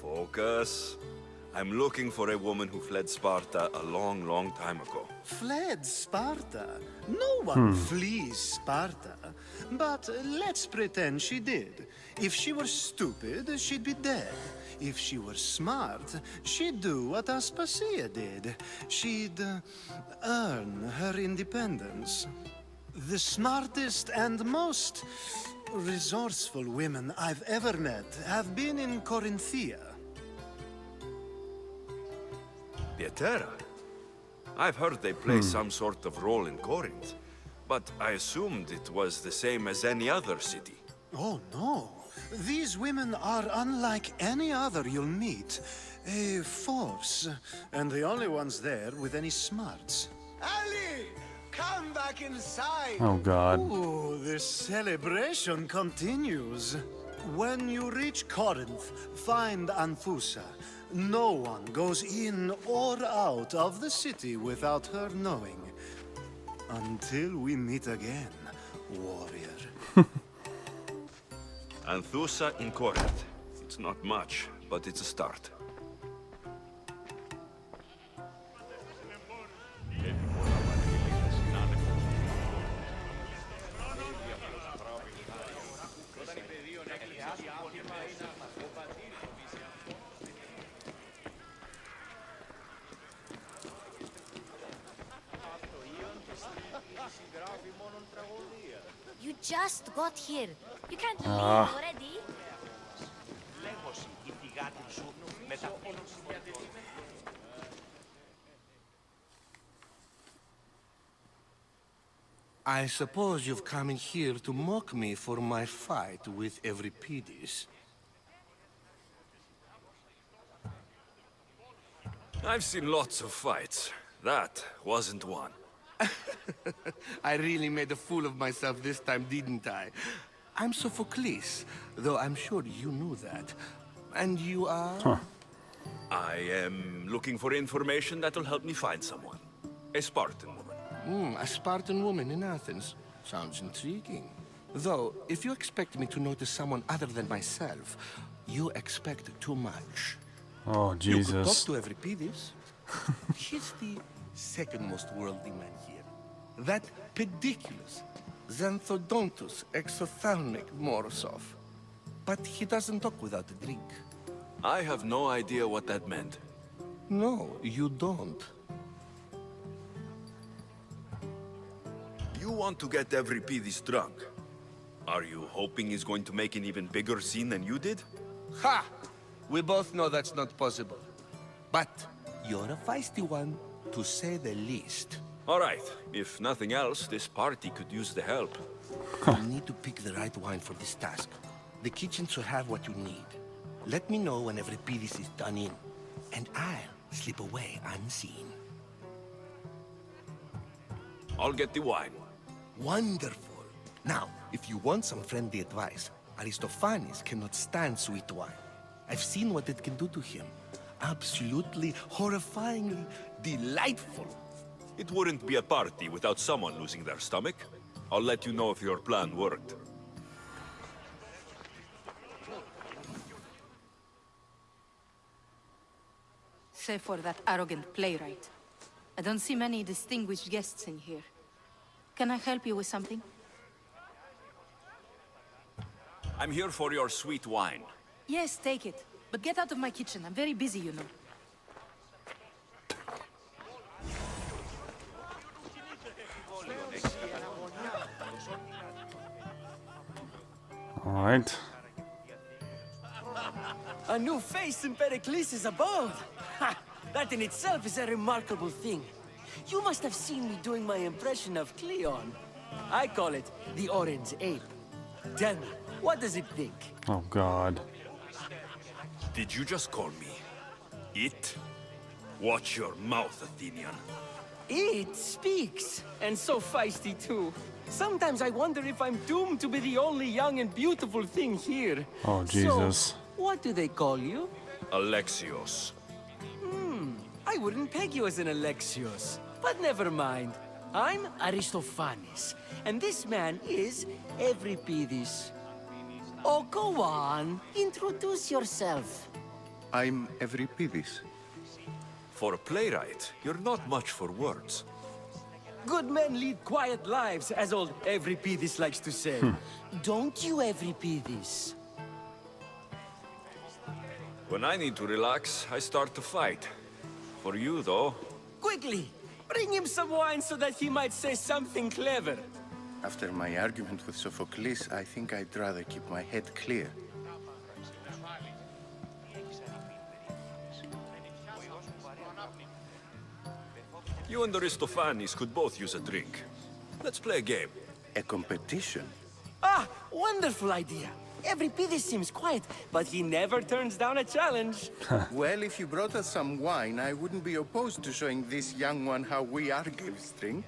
Focus. I'm looking for a woman who fled Sparta a long, long time ago. Fled Sparta? No one flees Sparta. But let's pretend she did. If she were stupid, she'd be dead. If she were smart, she'd do what Aspasia did. She'd earn her independence. The smartest and most resourceful women I've ever met have been in Corinthia. Pietera? I've heard they play some sort of role in Corinth, but I assumed it was the same as any other city. Oh, no. These women are unlike any other you'll meet. A force, and the only ones there with any smarts. Ali! Come back inside! Oh, God. Ooh, the celebration continues. When you reach Corinth, find Anthusa. No one goes in or out of the city without her knowing. Until we meet again, warrior. Anthusa in Corinth. It's not much, but it's a start. You just got here. You can't leave already. I suppose you've come in here to mock me for my fight with Euripides. I've seen lots of fights. That wasn't one. I really made a fool of myself this time, didn't I? I'm Sophocles, though I'm sure you knew that. And you are? I am looking for information that will help me find someone. A Spartan woman. A Spartan woman in Athens. Sounds intriguing. Though, if you expect me to notice someone other than myself, you expect too much. Oh, Jesus. You could talk to Euripides. He's the second most worldly man here. That pediculous, xanthodontus exophthalmic Morosov. But he doesn't talk without a drink. I have no idea what that meant. No, you don't. You want to get Euripides drunk. Are you hoping he's going to make an even bigger scene than you did? Ha! We both know that's not possible. But you're a feisty one, to say the least. All right. If nothing else, this party could use the help. You need to pick the right wine for this task. The kitchen should have what you need. Let me know when Euripides is done in, and I'll slip away unseen. I'll get the wine. Wonderful. Now, if you want some friendly advice, Aristophanes cannot stand sweet wine. I've seen what it can do to him. Absolutely, horrifyingly delightful. It wouldn't be a party without someone losing their stomach. I'll let you know if your plan worked. Save for that arrogant playwright. I don't see many distinguished guests in here. Can I help you with something? I'm here for your sweet wine. Yes, take it. But get out of my kitchen. I'm very busy, you know. All right. A new face in Pericles' abode! Ha! That in itself is a remarkable thing. You must have seen me doing my impression of Cleon. I call it the Orange Ape. Tell me, what does it think? Oh, God. Did you just call me it? Watch your mouth, Athenian. It speaks, and so feisty too. Sometimes I wonder if I'm doomed to be the only young and beautiful thing here. Oh, Jesus. So, what do they call you? Alexios. I wouldn't peg you as an Alexios. But never mind. I'm Aristophanes, and this man is Euripides. Oh, go on. Introduce yourself. I'm Euripides. For a playwright, you're not much for words. Good men lead quiet lives, as old Euripides likes to say. Don't you, Euripides? When I need to relax, I start to fight. For you, though... Quickly! Bring him some wine so that he might say something clever. After my argument with Sophocles, I think I'd rather keep my head clear. You and Aristophanes could both use a drink. Let's play a game. A competition? Ah, wonderful idea. Euripides seems quiet, but he never turns down a challenge. Well, if you brought us some wine, I wouldn't be opposed to showing this young one how we Argives drink.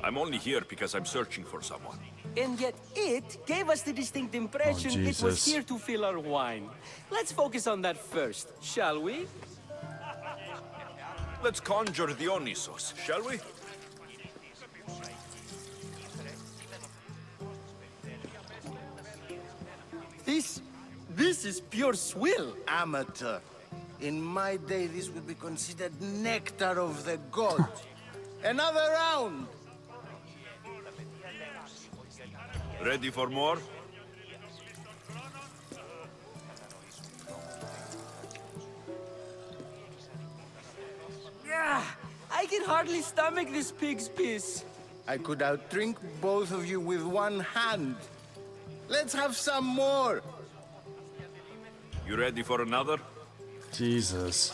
I'm only here because I'm searching for someone. And yet it gave us the distinct impression it was here to fill our wine. Let's focus on that first, shall we? Let's conjure Dionysos, shall we? This is pure swill. Amateur. In my day, this would be considered nectar of the gods. Another round! Ready for more? Yeah, I can hardly stomach this pig's piss. I could outdrink both of you with one hand. Let's have some more! You ready for another? Jesus.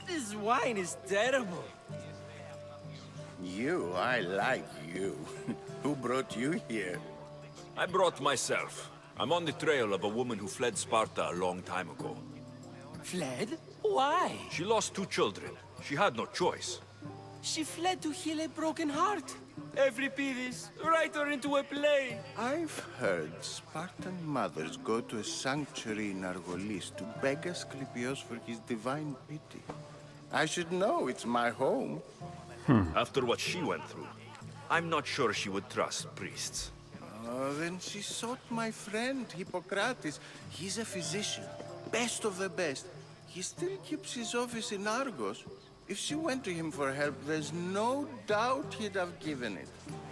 This wine is terrible. You, I like you. Who brought you here? I brought myself. I'm on the trail of a woman who fled Sparta a long time ago. Fled? Why? She lost 2 children. She had no choice. She fled to heal a broken heart. Euripides, write her into a play. I've heard Spartan mothers go to a sanctuary in Argolis to beg Asclepios for his divine pity. I should know, it's my home. After what she went through, I'm not sure she would trust priests. Oh, then she sought my friend, Hippocrates. He's a physician, best of the best. He still keeps his office in Argos. If she went to him for help, there's no doubt he'd have given it.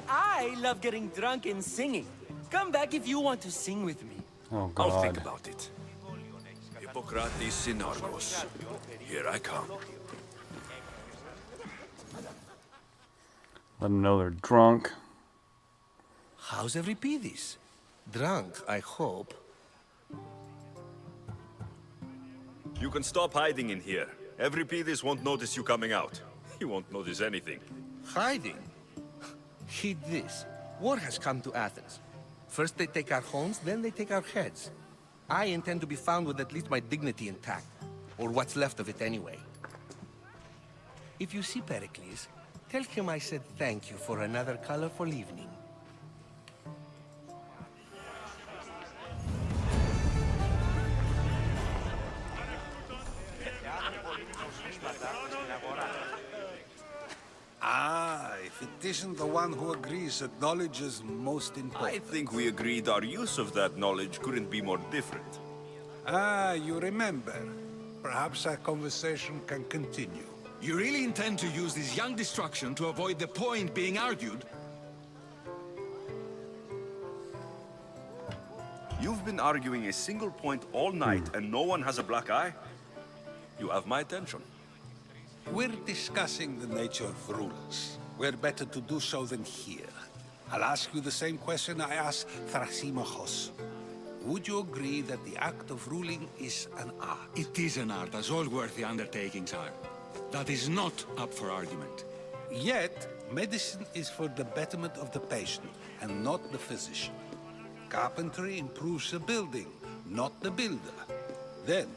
I love getting drunk and singing. Come back if you want to sing with me. Oh, God. I'll think about it. Hippocrates in Argos. Here I come. Let them know they're drunk. How's Euripides? Drunk, I hope. You can stop hiding in here. Euripides won't notice you coming out. He won't notice anything. Hiding? Heed this. War has come to Athens. First they take our homes, then they take our heads. I intend to be found with at least my dignity intact. Or what's left of it anyway. If you see Pericles, tell him I said thank you for another colorful evening. Ah, if it isn't the one who agrees that knowledge is most important. I think we agreed our use of that knowledge couldn't be more different. Ah, you remember. Perhaps our conversation can continue. You really intend to use this young destruction to avoid the point being argued? You've been arguing a single point all night and no one has a black eye? You have my attention. We're discussing the nature of rulers. Where better to do so than here? I'll ask you the same question I asked Thrasymachos. Would you agree that the act of ruling is an art? It is an art, as all worthy undertakings are. That is not up for argument. Yet, medicine is for the betterment of the patient, and not the physician. Carpentry improves the building, not the builder. Then,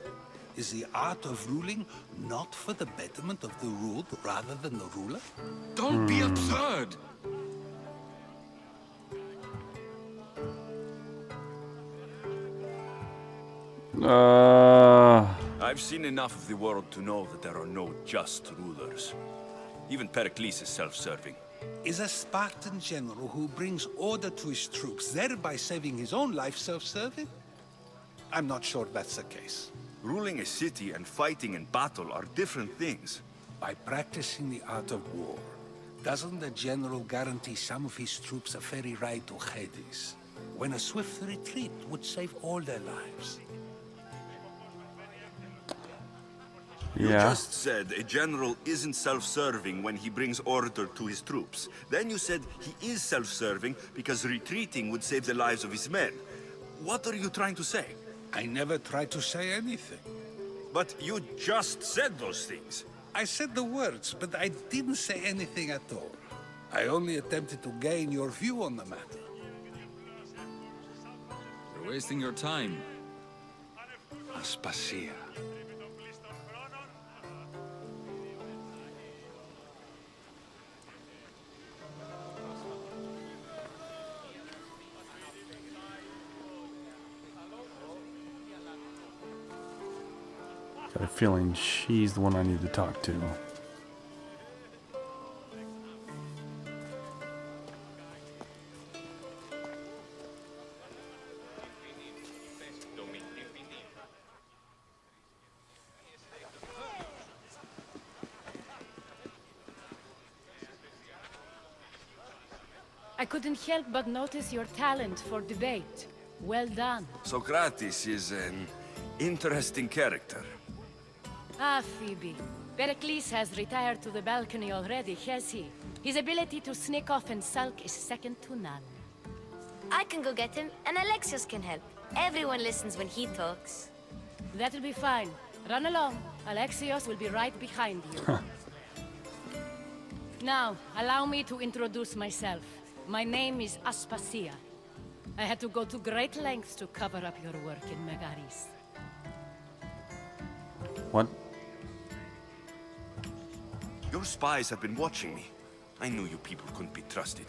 is the art of ruling not for the betterment of the ruled rather than the ruler? Don't be absurd! I've seen enough of the world to know that there are no just rulers. Even Pericles is self-serving. Is a Spartan general who brings order to his troops, thereby saving his own life, self-serving? I'm not sure that's the case. Ruling a city and fighting in battle are different things. By practicing the art of war, doesn't the general guarantee some of his troops a ferry ride to Hades, when a swift retreat would save all their lives? You just said a general isn't self-serving when he brings order to his troops. Then you said he is self-serving because retreating would save the lives of his men. What are you trying to say? I never tried to say anything. But you just said those things. I said the words, but I didn't say anything at all. I only attempted to gain your view on the matter. You're wasting your time. Aspasia. Got a feeling she's the one I need to talk to. I couldn't help but notice your talent for debate. Well done. Socrates is an interesting character. Ah, Phoebe. Pericles has retired to the balcony already, has he? His ability to sneak off and sulk is second to none. I can go get him, and Alexios can help. Everyone listens when he talks. That'll be fine. Run along. Alexios will be right behind you. Now, allow me to introduce myself. My name is Aspasia. I had to go to great lengths to cover up your work in Megaris. What? Your spies have been watching me. I knew you people couldn't be trusted.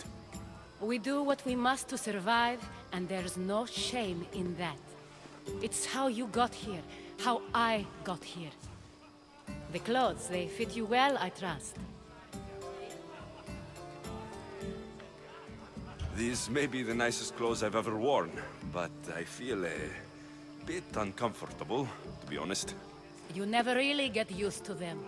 We do what we must to survive, and there's no shame in that. It's how you got here, how I got here. The clothes, they fit you well, I trust. These may be the nicest clothes I've ever worn, but I feel a bit uncomfortable, to be honest. You never really get used to them.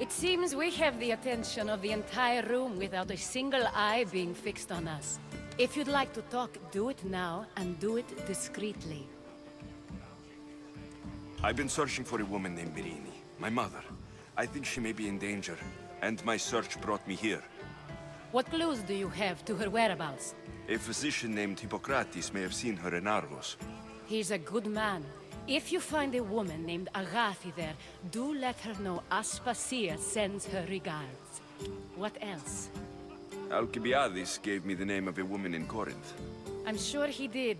It seems we have the attention of the entire room without a single eye being fixed on us. If you'd like to talk, do it now, and do it discreetly. I've been searching for a woman named Myrine, my mother. I think she may be in danger, and my search brought me here. What clues do you have to her whereabouts? A physician named Hippocrates may have seen her in Argos. He's a good man. If you find a woman named Agathi there, do let her know Aspasia sends her regards. What else? Alcibiades gave me the name of a woman in Corinth. I'm sure he did.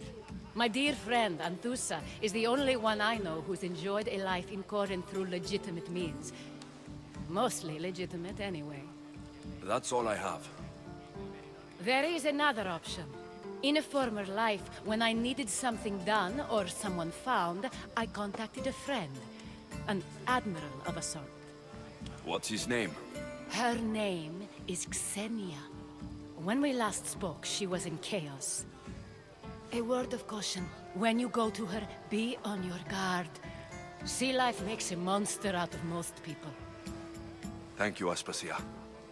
My dear friend, Anthusa, is the only one I know who's enjoyed a life in Corinth through legitimate means. Mostly legitimate, anyway. That's all I have. There is another option. In a former life, when I needed something done or someone found, I contacted a friend. An admiral of a sort. What's his name? Her name is Xenia. When we last spoke, she was in chaos. A word of caution. When you go to her, be on your guard. Sea life makes a monster out of most people. Thank you, Aspasia.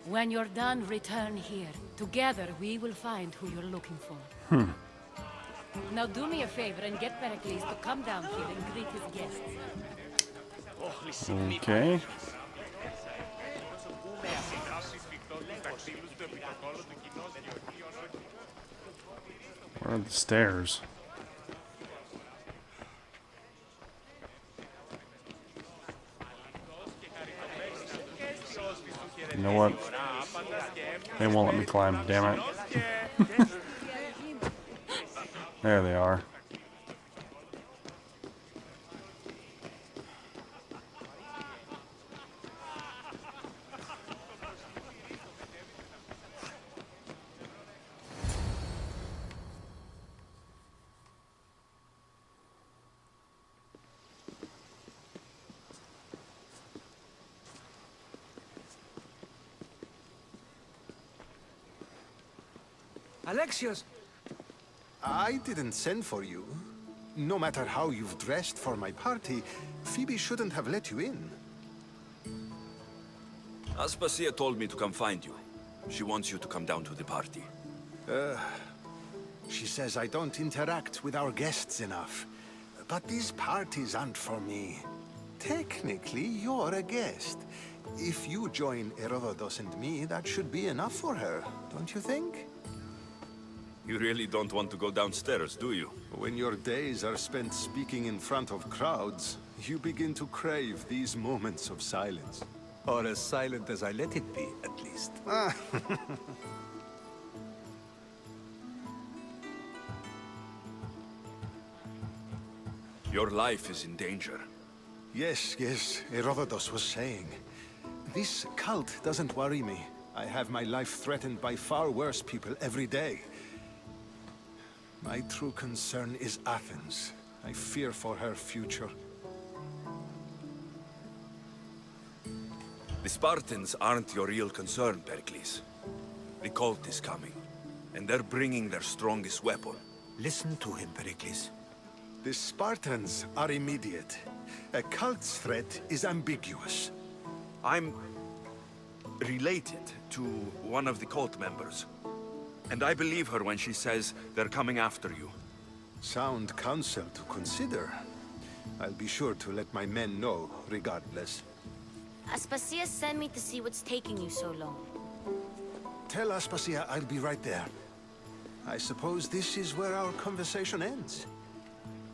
When you're done, return here. Together, we will find who you're looking for. Now do me a favor and get Pericles to come down here and greet his guests. Okay. Where are the stairs? You know what? They won't let me climb, damn it. There they are. Alexios! I didn't send for you. No matter how you've dressed for my party, Phoebe shouldn't have let you in. Aspasia told me to come find you. She wants you to come down to the party. She says I don't interact with our guests enough. But these parties aren't for me. Technically, you're a guest. If you join Herodotus and me, that should be enough for her, don't you think? You really don't want to go downstairs, do you? When your days are spent speaking in front of crowds, you begin to crave these moments of silence. Or as silent as I let it be, at least. Your life is in danger. Yes, Herodotus was saying. This cult doesn't worry me. I have my life threatened by far worse people every day. My true concern is Athens. I fear for her future. The Spartans aren't your real concern, Pericles. The cult is coming, and they're bringing their strongest weapon. Listen to him, Pericles. The Spartans are immediate. A cult's threat is ambiguous. I'm related to one of the cult members. And I believe her when she says they're coming after you. Sound counsel to consider. I'll be sure to let my men know, regardless. Aspasia sent me to see what's taking you so long. Tell Aspasia I'll be right there. I suppose this is where our conversation ends.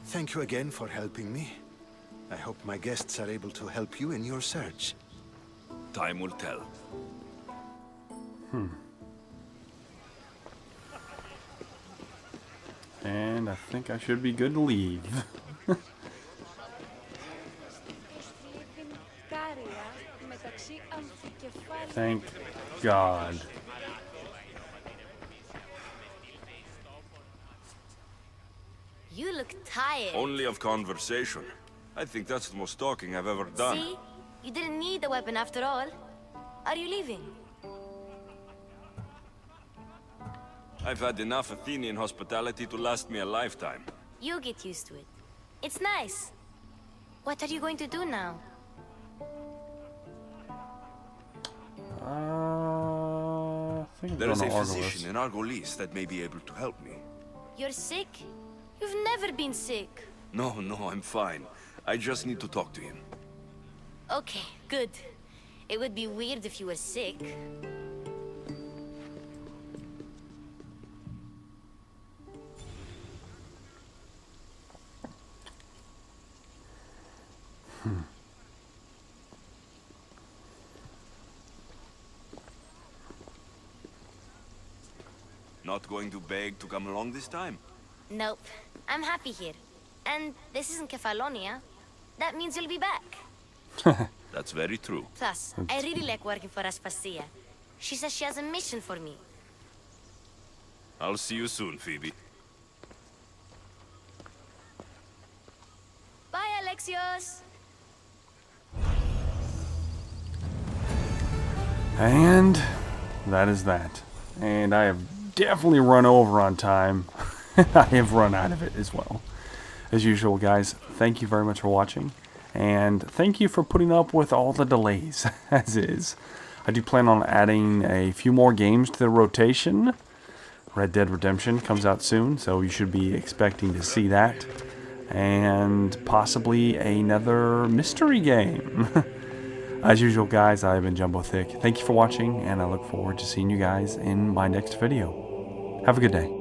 Thank you again for helping me. I hope my guests are able to help you in your search. Time will tell. And I think I should be good to leave. Thank God. You look tired. Only of conversation. I think that's the most talking I've ever done. See? You didn't need the weapon after all. Are you leaving? I've had enough Athenian hospitality to last me a lifetime. You'll get used to it. It's nice. What are you going to do now? I think I'm There is a going to physician in Argolis that may be able to help me. You're sick? You've never been sick. No, I'm fine. I just need to talk to him. Okay, good. It would be weird if you were sick. Not going to beg to come along this time? Nope. I'm happy here. And this isn't Kefalonia. That means you'll be back. That's very true. Plus, I really like working for Aspasia. She says she has a mission for me. I'll see you soon, Phoebe. Bye, Alexios! And that is that. And I have definitely run over on time. I have run out of it as well. As usual, guys, thank you very much for watching. And thank you for putting up with all the delays, as is. I do plan on adding a few more games to the rotation. Red Dead Redemption comes out soon, so you should be expecting to see that. And possibly another mystery game. As usual, guys, I've been Jumbo Thick. Thank you for watching, and I look forward to seeing you guys in my next video. Have a good day.